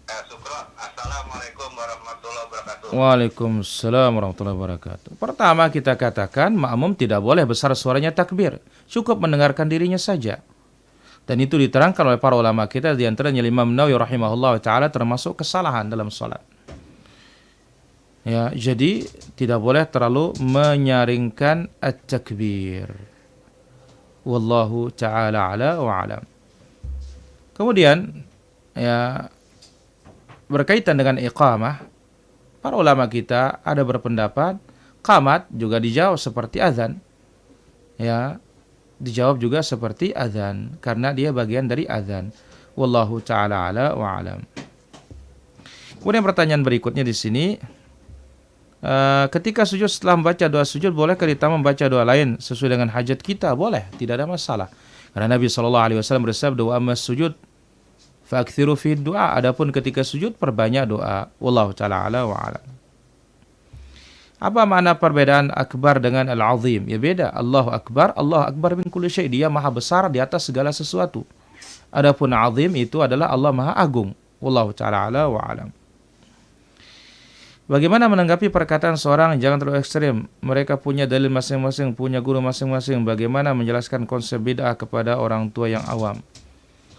Syukron. Assalamualaikum warahmatullahi wabarakatuh. Waalaikumsalam warahmatullahi wabarakatuh. Pertama, kita katakan makmum tidak boleh besar suaranya takbir, cukup mendengarkan dirinya saja. Dan itu diterangkan oleh para ulama kita, di antaranya Imam Nawawi rahimahullah taala, termasuk kesalahan dalam salat. Ya, jadi tidak boleh terlalu menyaringkan at-takbir. Wallahu taala ala wa alam. Kemudian berkaitan dengan iqamah, para ulama kita ada berpendapat qamat juga dijawab seperti azan. Dijawab juga seperti azan karena dia bagian dari azan. Wallahu taala ala wa alam. Kemudian pertanyaan berikutnya di sini, ketika sujud setelah membaca doa sujud, bolehkah ditambah membaca doa lain sesuai dengan hajat kita? Boleh, tidak ada masalah. Karena Nabi SAW bersabda, wa amma sujud fa'akthiru fi du'a. Adapun ketika sujud perbanyak doa. Wallahu ta'ala ala wa alam. Apa makna perbedaan akbar dengan al-azim? Ya beda. Allahu akbar min kulli syai'. Dia maha besar di atas segala sesuatu. Adapun azim itu adalah Allah maha agung. Wallahu ta'ala ala wa alam. Bagaimana menanggapi perkataan seorang jangan terlalu ekstrim? Mereka punya dalil masing-masing, punya guru masing-masing. Bagaimana menjelaskan konsep bid'ah kepada orang tua yang awam?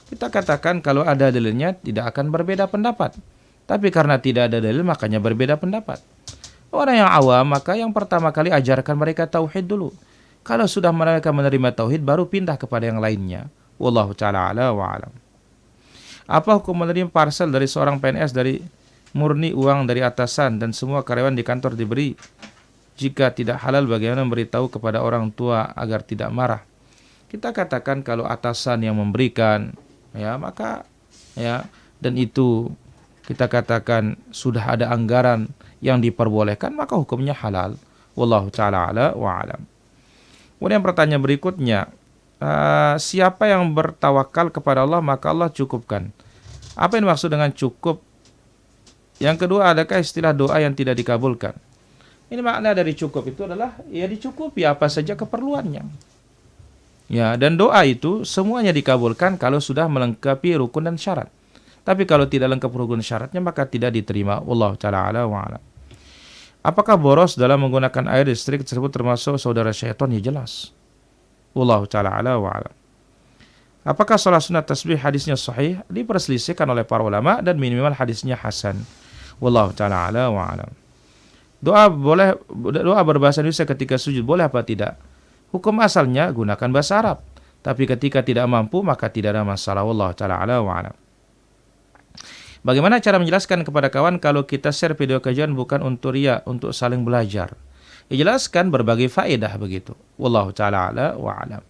Kita katakan kalau ada dalilnya tidak akan berbeda pendapat. Tapi karena tidak ada dalil makanya berbeda pendapat. Orang yang awam maka yang pertama kali ajarkan mereka tauhid dulu. Kalau sudah mereka menerima tauhid baru pindah kepada yang lainnya. Wallahu ta'ala ala wa alam. Apa hukum menerima parcel dari seorang PNS dari murni uang dari atasan dan semua karyawan di kantor diberi? Jika tidak halal bagaimana memberitahu kepada orang tua agar tidak marah? Kita katakan kalau atasan yang memberikan ya maka ya dan itu kita katakan sudah ada anggaran yang diperbolehkan maka hukumnya halal. Wallahu ta'ala ala wa alam. Kemudian pertanyaan berikutnya, siapa yang bertawakal kepada Allah maka Allah cukupkan. Apa yang dimaksud dengan cukup? Yang kedua, adakah istilah doa yang tidak dikabulkan? Ini makna dari cukup itu adalah ya dicukupi apa saja keperluannya. Ya, dan doa itu semuanya dikabulkan kalau sudah melengkapi rukun dan syarat. Tapi kalau tidak lengkap rukun syaratnya maka tidak diterima. Wallahu ta'ala ala wa alam. Apakah boros dalam menggunakan air listrik tersebut termasuk saudara syaitan? Ya jelas. Wallahu ta'ala ala wa alam. Apakah salat sunat tasbih hadisnya sahih? Diperselisihkan oleh para ulama dan minimal hadisnya hasan. Wallahu ta'ala ala wa alam. Doa berbahasa Indonesia ketika sujud boleh apa tidak? Hukum asalnya gunakan bahasa Arab. Tapi ketika tidak mampu maka tidak ada masalah. Wallahu ta'ala ala wa alam. Bagaimana cara menjelaskan kepada kawan kalau kita share video kajian bukan untuk riya, untuk saling belajar? Jelaskan berbagai faedah begitu. Wallahu ta'ala ala wa alam.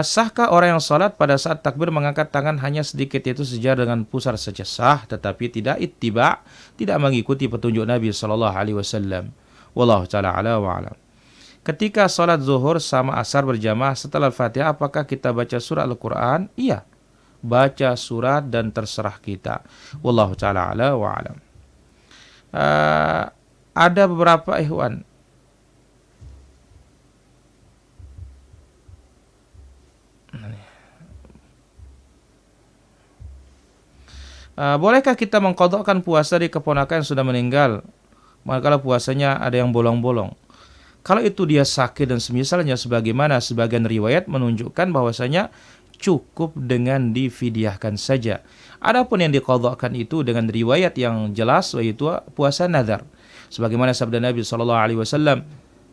Sahkah orang yang salat pada saat takbir mengangkat tangan hanya sedikit yaitu sejajar dengan pusar saja? Sah, tetapi tidak ittiba, tidak mengikuti petunjuk Nabi sallallahu alaihi wasallam. Wallahu ta'ala ala wa alam. Ketika salat zuhur sama asar berjamaah setelah Al-Fatihah apakah kita baca surah Al-Qur'an? Iya. Baca surat dan terserah kita. Wallahu ta'ala ala wa alam. Ada beberapa ikhwan bolehkah kita mengqadhakan puasa di keponakan yang sudah meninggal manakala puasanya ada yang bolong-bolong? Kalau itu dia sakit dan semisalnya sebagaimana sebagian riwayat menunjukkan bahwasanya cukup dengan difidyahkan saja. Adapun yang diqadhakan itu dengan riwayat yang jelas yaitu puasa nazar. Sebagaimana sabda Nabi sallallahu alaihi wasallam,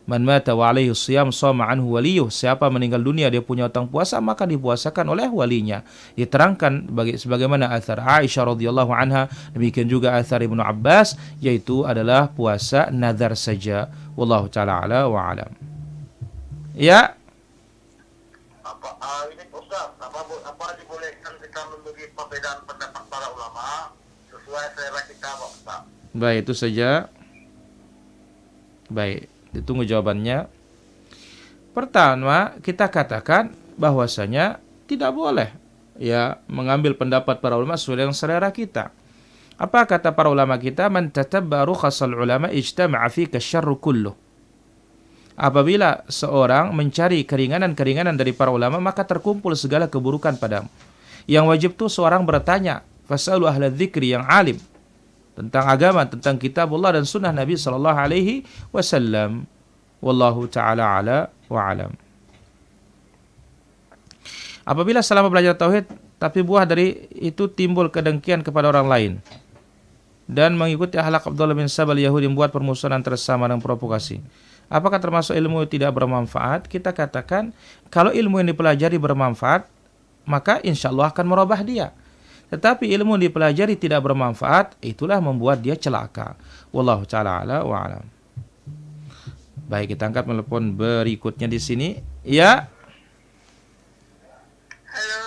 "Man mata wa alaihi shiyam shama anhu waliyuh." Siapa meninggal dunia dia punya utang puasa maka dipuasakan oleh walinya. Diterangkan sebagaimana athar Aisyah radhiyallahu anha, demikian juga athar Ibnu Abbas yaitu adalah puasa nazar saja. Wallahu taala ala wa alam. Ya. Ini Ustaz, apa dibolehkan kita memberi perbedaan pendapat para ulama sesuai selera kita, Ustaz? Baik, itu saja. Baik, ditunggu jawabannya. Pertama, kita katakan bahwasanya tidak boleh ya mengambil pendapat para ulama sesuai dengan selera kita. Apa kata para ulama kita? Man tatabba rukhasal ulama ijtama'a fika syarru kulluh. Apabila seorang mencari keringanan-keringanan dari para ulama, maka terkumpul segala keburukan padamu. Yang wajib tuh seorang bertanya, fasalu ahla dzikri yang alim tentang agama, tentang kitab Allah dan sunnah Nabi sallallahu alaihi wasallam. Wallahu taala ala wa alam. Apabila selama belajar tauhid tapi buah dari itu timbul kedengkian kepada orang lain dan mengikuti akhlak Abdullah bin Sabal Yahudi membuat permusuhan antara sesama dan provokasi, apakah termasuk ilmu tidak bermanfaat? Kita katakan kalau ilmu yang dipelajari bermanfaat maka insya Allah akan merubah dia. Tetapi ilmu yang dipelajari tidak bermanfaat, itulah membuat dia celaka. Wallahu ta'ala ala wa alam. Baik, kita angkat telepon berikutnya di sini. Ya. Halo.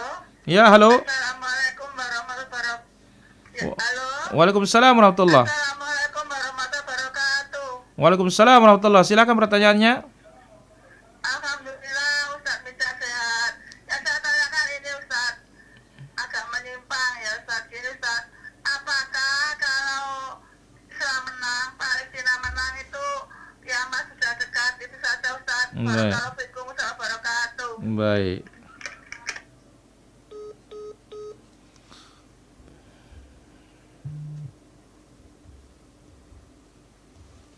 Ya, halo. Assalamualaikum warahmatullahi wabarakatuh. Halo. Waalaikumsalam warahmatullahi. Assalamualaikum warahmatullahi wabarakatuh. Waalaikumsalam warahmatullahi. Silakan pertanyaannya. Alhamdulillah Ustaz bisa sehat. Yang saya tanyakan ini Ustaz agak menyimpang ya Ustaz. Ini Ustaz, apakah kalau Islam menang Baik. Waalaikumsalam wabarakatuh. Baik.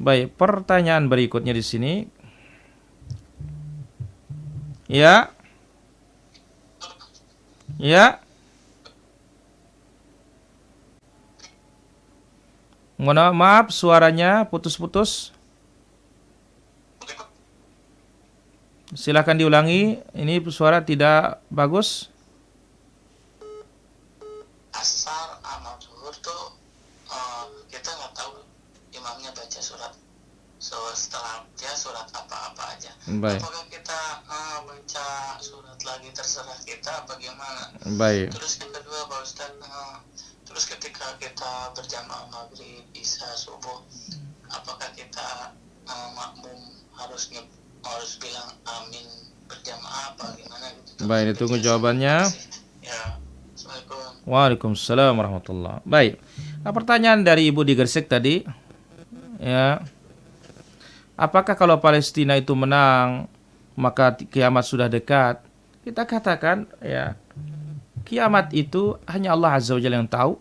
Baik, pertanyaan berikutnya di sini. Ya. Ya. Mohon maaf suaranya putus-putus. Silakan diulangi. Ini suara tidak bagus. Asar sama zuhur tuh kita nggak tahu imamnya baca surat setelah dia surat apa-apa aja. Baik. Apakah kita baca surat lagi terserah kita bagaimana? Baik. Terus yang kedua Pak Ustadz, terus ketika kita berjamaah maghrib, isya, subuh, apakah kita makmum harus bilang amin berjamaah apa gimana gitu? Baik, ditunggu jawabannya. Ya, Assalamualaikum. Waalaikumsalam warahmatullahi. Baik. Nah, pertanyaan dari Ibu di Gresik tadi, ya, apakah kalau Palestina itu menang maka kiamat sudah dekat? Kita katakan, ya, kiamat itu hanya Allah Azza wa Jalla yang tahu.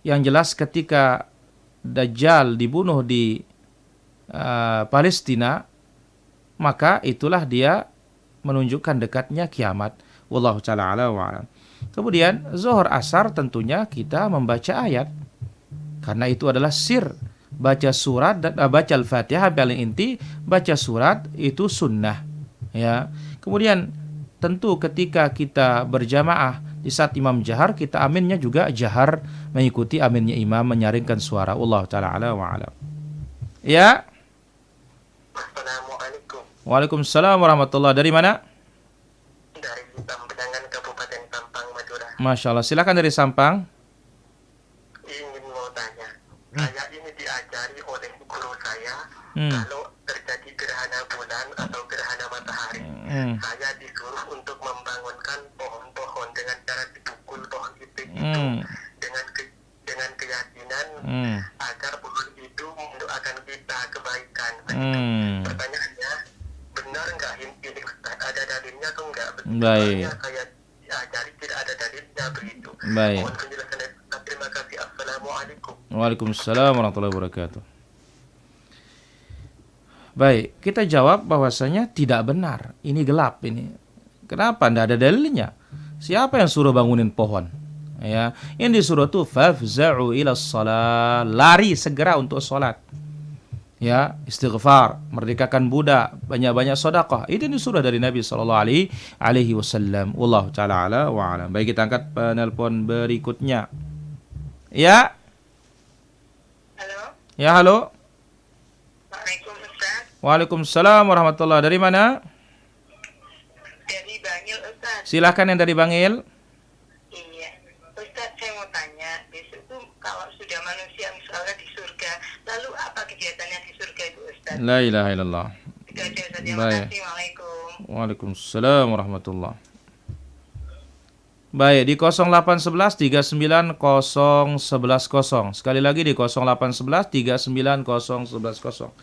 Yang jelas ketika Dajjal dibunuh di Palestina, maka itulah dia menunjukkan dekatnya kiamat. Wallahu ta'ala ala wa alam. Kemudian zuhur asar tentunya kita membaca ayat, karena itu adalah sir. Baca surat dan baca Al-Fatihah paling inti, baca surat itu sunnah. Ya. Kemudian tentu ketika kita berjamaah di saat imam jahar, kita aminnya juga jahar, mengikuti aminnya imam, menyaringkan suara. Wallahu ta'ala ala wa alam. Ya. Assalamualaikum. Waalaikumsalam warahmatullahi. Dari mana? Dari Tambenangan, Kabupaten Sampang, Madura. Masya Allah. Silakan dari Sampang. Ingin mau tanya, saya ini diajari oleh guru saya, kalau terjadi gerhana bulan atau gerhana matahari, saya disuruh untuk membangunkan pohon-pohon dengan cara dipukul pohon itu dengan keyakinan agar pohon itu mendoakan kita kebaikan. Pertanyaannya, benar nggak ini Ustaz? Ada dalilnya atau enggak? Baik. Saya diajari tidak ada dalilnya begitu. Baik. Mohon penjelasan. Terima kasih. Assalamualaikum. Waalaikumsalam warahmatullahi wabarakatuh. Baik, kita jawab bahwasanya tidak benar. Ini gelap ini. Kenapa? Tidak ada dalilnya. Siapa yang suruh bangunin pohon? Ya, ini disuruh tuh fafza'u ila shalah, lari segera untuk sholat. Ya, istighfar, merdekakan budak, banyak-banyak sedekah. Itu disuruh dari Nabi sallallahu alaihi wasallam. Wallahu taala ala wa alam. Baik, kita angkat penelpon berikutnya. Ya. Halo. Ya, halo. Waalaikumsalam. Waalaikumsalam warahmatullahi. Dari mana? Dari Bangil, Ustaz. Silakan yang dari Bangil. Iya. Ustaz, saya mau tanya, besok tuh kalau sudah manusia misalnya di surga, lalu apa kegiatannya di surga itu, Ustaz? La ilaha illallah. Itu aja, Ustaz. Terima Baik. kasih. Waalaikum. Waalaikumsalam warahmatullahi. Baik, di 0811 39 011. Sekali lagi di 0811 39 011.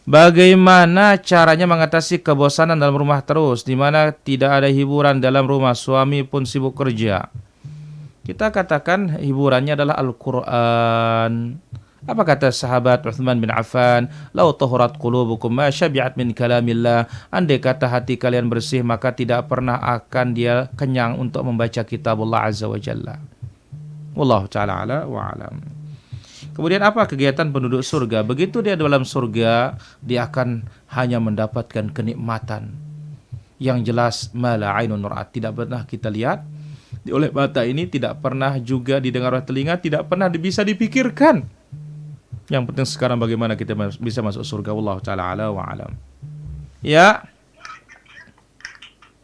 Bagaimana caranya mengatasi kebosanan dalam rumah terus, di mana tidak ada hiburan dalam rumah, suami pun sibuk kerja? Kita katakan hiburannya adalah Al-Quran. Apa kata sahabat Uthman bin Affan? Lau tahurat qulubukum ma syabi'at min kalamillah. Andai kata hati kalian bersih, maka tidak pernah akan dia kenyang untuk membaca kitabullah azza wa jalla. Wallahu ta'ala ala wa alam. Kemudian apa kegiatan penduduk surga? Begitu dia dalam surga, dia akan hanya mendapatkan kenikmatan yang jelas mala ainun ra'at, tidak pernah kita lihat oleh mata ini, tidak pernah juga didengar oleh telinga, tidak pernah bisa dipikirkan. Yang penting sekarang bagaimana kita bisa masuk surga. Wallahu ta'ala ala wa alam. Ya.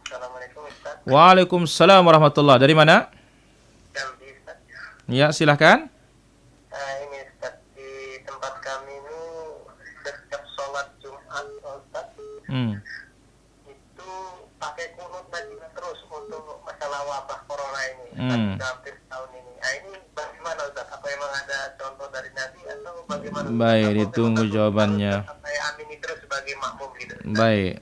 Assalamualaikum, Ustaz. Waalaikumsalam warahmatullahi. Dari mana? Jambi, Ustaz. Ya, silahkan. Ini Ustaz, di tempat kami ini setiap sholat Jumat, Ustaz, itu pakai kunut Madinah terus untuk masalah wabah corona ini. Sudah hampir tahun ini. Ini bagaimana, Ustaz? Apa memang ada contoh dari Nabi atau bagaimana? Baik, ditunggu jawabannya. Saya amini terus sebagai makmum gitu. Baik.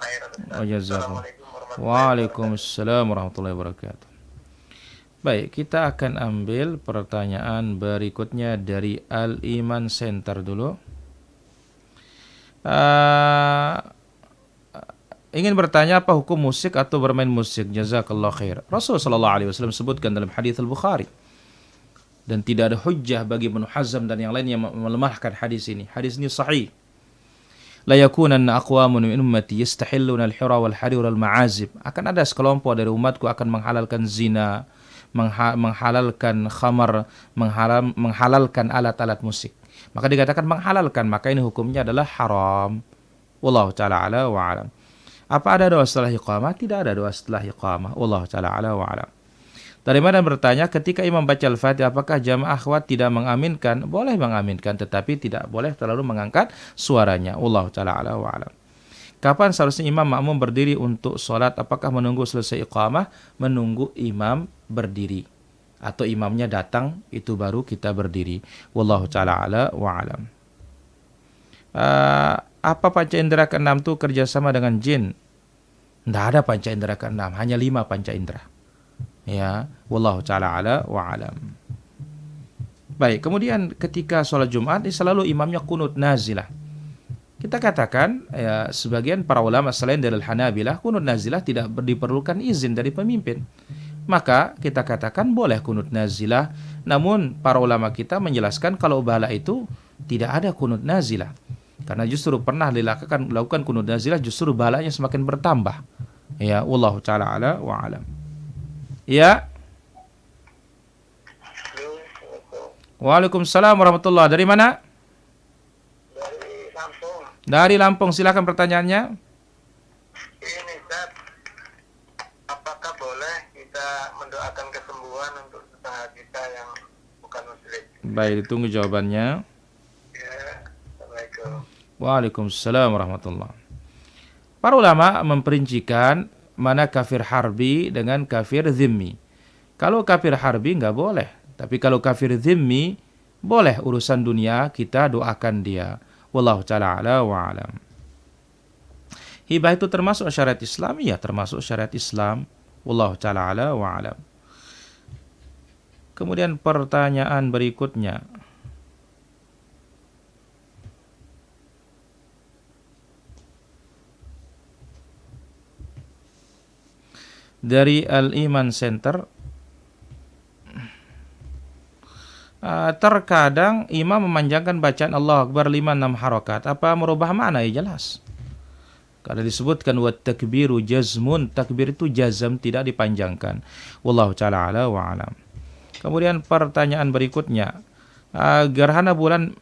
khairan Ustaz. Wa jazakallah. Assalamualaikum warahmatullahi wabarakatuh. Waalaikumsalam warahmatullahi wabarakatuh. Baik, kita akan ambil pertanyaan berikutnya dari Al-Iman Center dulu. Ingin bertanya apa hukum musik atau bermain musik? Jazakallah khair. Rasul sallallahu alaihi wasallam sebutkan dalam hadis Al-Bukhari, dan tidak ada hujjah bagi Ibnu Hazm dan yang lain yang melemahkan hadis ini. Hadis ini sahih. La yakunanna aqwamun min ummati yastahilluna al-hira wal harir wal ma'azib. Akan ada sekelompok dari umatku akan menghalalkan zina, menghalalkan khamar, menghalalkan alat-alat musik. Maka dikatakan menghalalkan, maka ini hukumnya adalah haram. Wallahu ta'ala ala wa alam. Apa ada doa setelah iqamah? Tidak ada doa setelah iqamah. Wallahu ta'ala ala wa alam. Dari mana bertanya, ketika imam baca Al-Fatihah, apakah jamaah akhwat tidak mengaminkan? Boleh mengaminkan, tetapi tidak boleh terlalu mengangkat suaranya. Wallahu ta'ala ala wa alam. Kapan seharusnya imam makmum berdiri untuk sholat? Apakah menunggu selesai iqamah? Menunggu imam berdiri, atau imamnya datang, itu baru kita berdiri. Wallahu ta'ala ala wa alam. Apa panca indera ke-6 itu kerjasama dengan jin? Tidak ada panca indera ke-6, hanya 5 panca indera. Ya, wallahu ta'ala ala wa alam. Baik, kemudian ketika sholat Jumat selalu imamnya kunut nazilah. Kita katakan ya, sebagian para ulama selain dari Hanabilah, kunut nazilah tidak diperlukan izin dari pemimpin. Maka kita katakan boleh kunut nazilah, namun para ulama kita menjelaskan kalau bala itu tidak ada kunut nazilah. Karena justru pernah dilakukan kunut nazilah, justru balanya semakin bertambah. Ya, wallahu ta'ala ala wa alam. Ya. Waalaikumsalam warahmatullahi. Dari mana? Dari Lampung. Dari Lampung. Silakan pertanyaannya. Ini Ustaz, apakah boleh kita mendoakan kesembuhan untuk tetangga kita yang bukan muslim? Baik, ditunggu jawabannya. Ya, Assalamualaikum. Waalaikumsalam warahmatullahi. Para ulama memperincikan mana kafir harbi dengan kafir zimmi. Kalau kafir harbi nggak boleh, tapi kalau kafir zimmi boleh. Urusan dunia kita doakan dia. Wallahu ta'ala ala wa alam. Hibah itu termasuk syariat Islam? Ya, termasuk syariat Islam. Wallahu ta'ala ala wa alam. Kemudian pertanyaan berikutnya. Dari Al-Iman Center, terkadang imam memanjangkan bacaan Allah Akbar 5-6 harakat. Apa merubah makna? Ya jelas. Karena disebutkan wat takbiru jazmun, takbir itu jazam, tidak dipanjangkan. Wallahu ta'ala ala wa alam. Kemudian pertanyaan berikutnya, gerhana bulan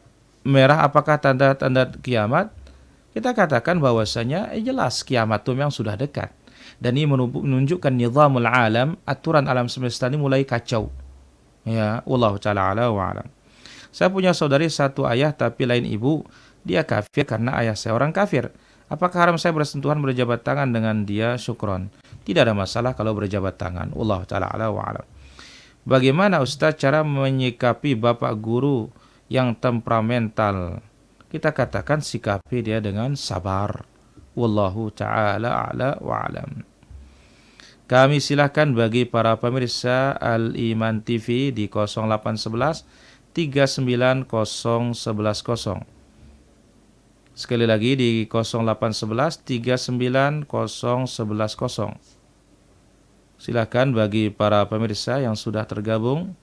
merah apakah tanda-tanda kiamat? Kita katakan bahwasanya jelas kiamat itu memang sudah dekat. Dan ini menunjukkan nizamul alam, aturan alam semesta ini mulai kacau. Ya, wallahu ta'ala ala wa alam. Saya punya saudari satu ayah tapi lain ibu. Dia kafir karena ayah saya orang kafir. Apakah haram saya bersentuhan berjabat tangan dengan dia? Syukron. Tidak ada masalah kalau berjabat tangan. Wallahu ta'ala ala wa alam. Bagaimana Ustaz cara menyikapi bapak guru yang temperamental? Kita katakan sikapi dia dengan sabar. Wallahu ta'ala a'la wa alam. Kami silahkan bagi para pemirsa Al-Iman TV di 0811 390110. Sekali lagi di 0811 390110. Silahkan bagi para pemirsa yang sudah tergabung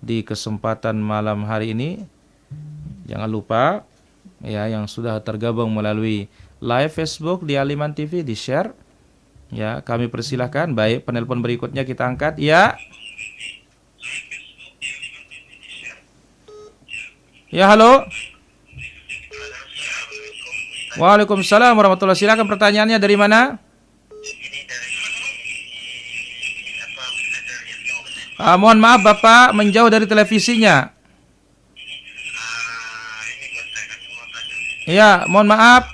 di kesempatan malam hari ini. Jangan lupa ya, yang sudah tergabung melalui live Facebook di Al-Iman TV di share. Ya, kami persilahkan. Baik, penelpon berikutnya kita angkat. Ya. Ya, halo. Waalaikumsalam warahmatullahi. Silakan pertanyaannya dari mana? Mohon maaf Bapak menjauh dari televisinya. Ya, mohon maaf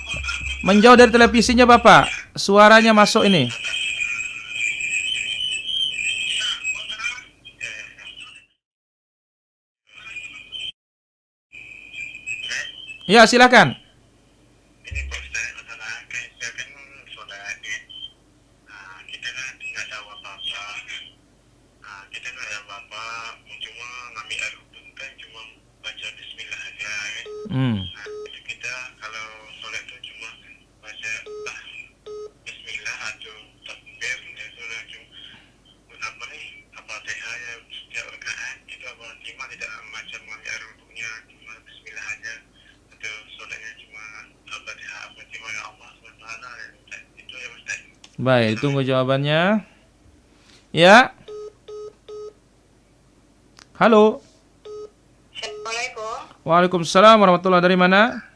menjauh dari televisinya Bapak. Suaranya masuk ini. Ya, silakan. Ini Pak Ustaz, masalah saya kan sholat Hmm. Itu kita kalau sholat itu cuma baca Bismillah atau takbir itu langsung apa nih Al-Fatihah ya setiap rakaat itu apa lima tidak macam mengajar rukuknya cuma Bismillah aja atau sholatnya cuma Al-Fatihah apa cuma ya Allah SWT itu ya Ustaz. Baik, tunggu jawabannya. Ya. Halo. Assalamualaikum. Waalaikumsalam warahmatullahi. Dari mana?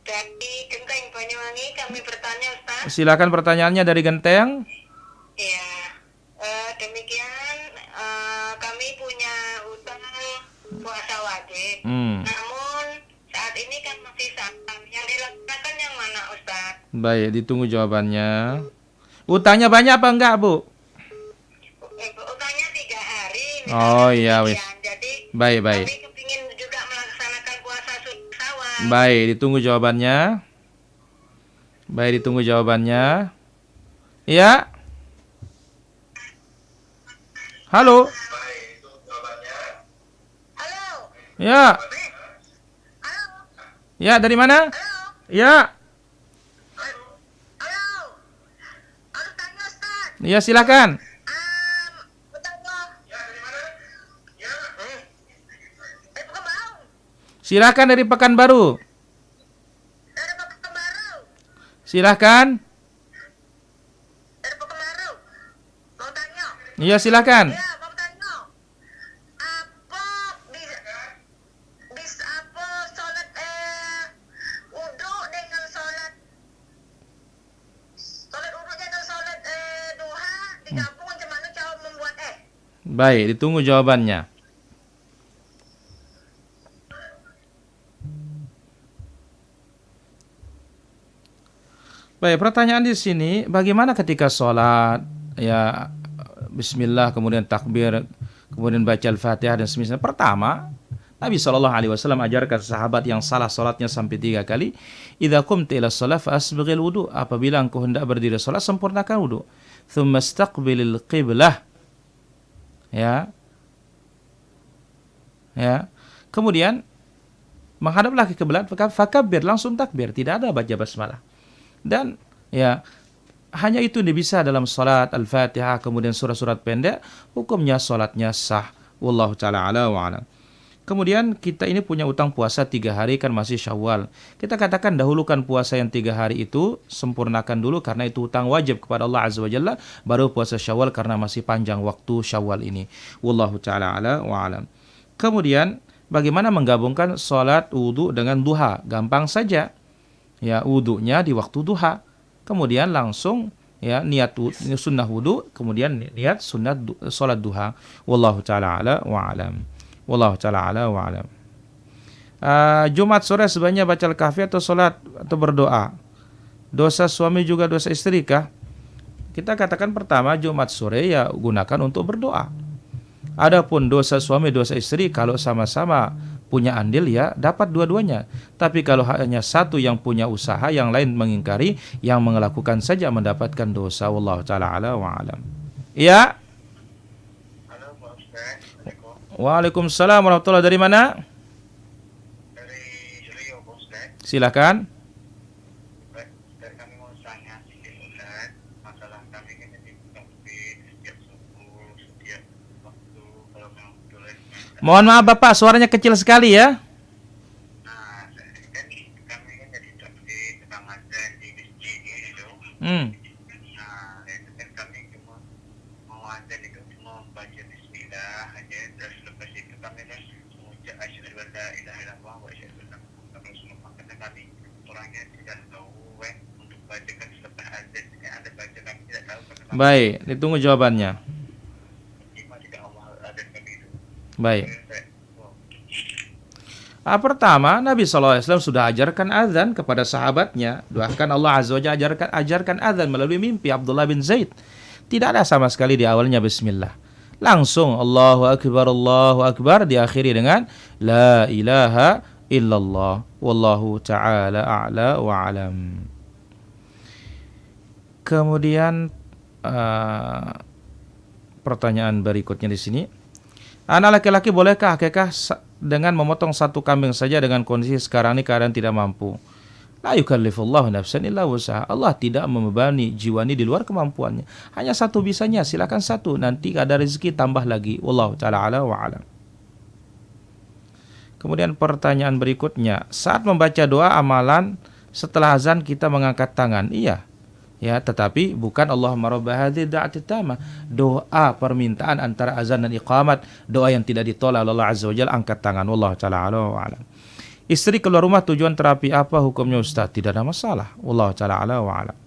Dari Genteng Banyuwangi kami bertanya Ustaz. Silakan pertanyaannya dari Genteng. Iya. Demikian kami punya utang puasa wajib. Namun saat ini kan masih sakit. Yang dilakukan yang mana Ustaz? Baik, ditunggu jawabannya. Utangnya banyak apa enggak, Bu? Utangnya 3 hari. Oh iya, wis. Jadi Baik. kami kepingin juga melaksanakan puasa Syawal. Baik, ditunggu jawabannya. Ya. Halo. Halo. Ya. Halo. Ya, dari mana? Halo. Ya. Halo. Harus tanya Ustaz. Ya, silakan. Silakan dari Pekanbaru. Silakan. Dari Pekanbaru. Mau tanya? Iya, silakan. Ya, mau tanya. Apa bisa apa sholat wudu dengan sholat wudu dengan sholat duha digabung macam mana cara membuat Baik, ditunggu jawabannya. Baik, pertanyaan di sini, bagaimana ketika sholat, ya Bismillah, kemudian takbir, kemudian baca Al-Fatihah dan semisal. Pertama, Nabi SAW ajarkan sahabat yang salah sholatnya sampai 3 kali, idza qumta ila shalah fa asbighil wudu. Apabila engkau hendak berdiri sholat, sempurnakan wudu. Tsumma istaqbilil qiblah. Ya. Kemudian menghadaplah ke kiblat, fakabbir, langsung takbir, tidak ada baca basmalah. Dan ya hanya itu yang bisa dalam salat Al-Fatihah kemudian surat-surat pendek, hukumnya salatnya sah. Wallahu taala ala wa alam. Kemudian kita ini punya utang puasa 3 hari kan masih Syawal. Kita katakan dahulukan puasa yang 3 hari itu, sempurnakan dulu karena itu utang wajib kepada Allah Azza wa Jalla, baru puasa Syawal karena masih panjang waktu Syawal ini. Wallahu taala ala wa alam. Kemudian bagaimana menggabungkan salat wudu dengan duha? Gampang saja. Ya, wudunya di waktu duha. Kemudian langsung ya niat sunnah wudu, kemudian niat sunnah salat duha. Wallahu taala ala wa alam. Wallahu taala ala wa alam. Jumat sore sebaiknya baca Al-Kahfi atau salat atau berdoa? Dosa suami juga dosa istri kah? Kita katakan pertama Jumat sore ya gunakan untuk berdoa. Adapun dosa suami dosa istri kalau sama-sama punya andil ya dapat dua-duanya. Tapi kalau hanya satu yang punya usaha, yang lain mengingkari, yang melakukan saja mendapatkan dosa. Wallahu taala ala wa alam. Ya. Halo Pak Ustaz. Waalaikumsalam warahmatullahi. Dari mana? Dari Rio Pak Ustaz. Silakan. Dan kami mau tanya sedikit Ustaz, masalah kami kan jadi takbir setiap subuh, setiap waktu kalau memang boleh. Mohon maaf Bapak, suaranya kecil sekali ya. Nah, kan kami kan jadi takbir tentang azan di masjid gitu. Hmm. Nah, itu kan kami cuma mau azan itu cuma baca Bismillah aja, terus lepas itu kami kan mengucap asyhadu an la ilaha illallah wa asyhadu anna Muhammadar Rasulullah. Karena kami orangnya tidak tahu untuk bacakan selepas azan ini ada baca kami tidak tahu karena kami Baik, ditunggu jawabannya. cuma tidak Allah azan kami itu. Baik. Pertama, Nabi SAW sudah ajarkan azan kepada sahabatnya. Bahkan Allah Azza wa Jalla ajarkan azan melalui mimpi Abdullah bin Zaid. Tidak ada sama sekali di awalnya Bismillah. Langsung Allahu Akbar diakhiri dengan La ilaha illallah. Wallahu ta'ala a'la wa alam. Kemudian pertanyaan berikutnya di sini. Anak laki-laki bolehkah akikah dengan memotong satu kambing saja dengan kondisi sekarang ini keadaan tidak mampu. La yukallifullahu nafsan illa wus'aha. Allah tidak membebani jiwa ini di luar kemampuannya. Hanya satu bisanya, silakan satu. Nanti ada rezeki tambah lagi. Wallahu ta'ala ala wa alam. Kemudian pertanyaan berikutnya, saat membaca doa amalan setelah azan kita mengangkat tangan. Iya. Ya, tetapi bukan Allahumma rabba hadhihi da'ati tamah. Doa permintaan antara azan dan iqamat, doa yang tidak ditolak oleh Allah Azza wa Jalla, angkat tangan. Wallahu ta'ala ala wa alam. Istri keluar rumah tujuan terapi apa hukumnya Ustaz? Tidak ada masalah. Wallahu ta'ala ala wa alam.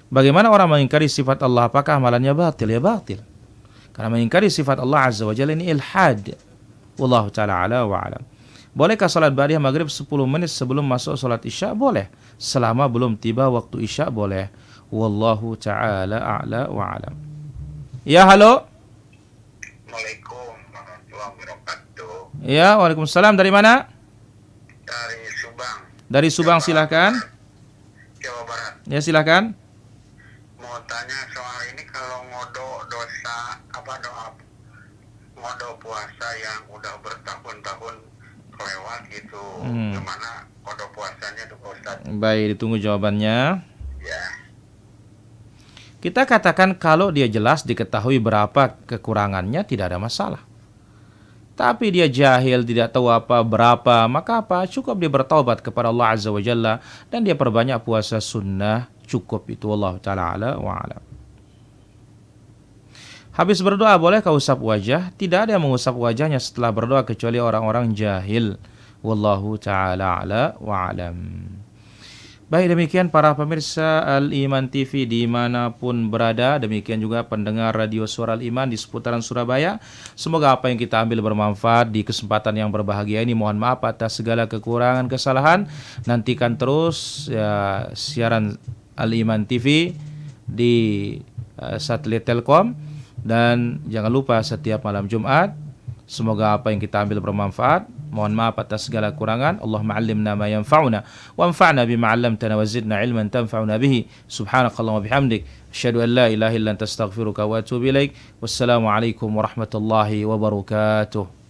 Bagaimana orang mengingkari sifat Allah? Apakah amalannya batil? Ya batil. Karena mengingkari sifat Allah Azza wa Jalla ini ilhad. Wallahu ta'ala ala wa alam. Bolehkah salat ba'diyah maghrib 10 menit sebelum masuk salat isya? Boleh. Selama belum tiba waktu isya boleh. Wallahu ta'ala a'la wa alam. Ya, halo. Assalamualaikum warahmatullahi wabarakatuh. Ya, waalaikumsalam. Dari mana? Dari Subang, Dari Subang, silahkan. Jawa Barat. Ya, silahkan. Mau tanya soal ini, kalau ngodo dosa apa doa ngodo puasa yang udah bertahun-tahun kelewat gitu, gimana ngodo puasanya tuh Pak Ustaz? Baik, ditunggu jawabannya. Ya. Kita katakan kalau dia jelas diketahui berapa kekurangannya tidak ada masalah. Tapi dia jahil, tidak tahu berapa, maka cukup dia bertaubat kepada Allah Azza wa Jalla dan dia perbanyak puasa sunnah, cukup itu. Allah ta'ala ala wa alam. Habis berdoa bolehkah usap wajah? Tidak ada yang mengusap wajahnya setelah berdoa kecuali orang-orang jahil. Wallahu ta'ala ala wa alam. Baik, demikian para pemirsa Al-Iman TV dimanapun berada. Demikian juga pendengar radio Suara Al-Iman di seputaran Surabaya. Semoga apa yang kita ambil bermanfaat di kesempatan yang berbahagia ini. Mohon maaf atas segala kekurangan, kesalahan. Nantikan terus ya, siaran Al-Iman TV di satelit Telkom. Dan jangan lupa setiap malam Jumat. Semoga apa yang kita ambil bermanfaat. Mohon maaf atas segala kekurangan. Allahumma 'allimna ma yanfa'una wanfa'na bima 'allamtana wa zidna 'ilman tanfa'una bihi. Subhanakallahumma bihamdik, asyhadu an la ilaha illa anta astaghfiruka wa atubu ilaik. Wassalamu alaikum warahmatullahi wabarakatuh.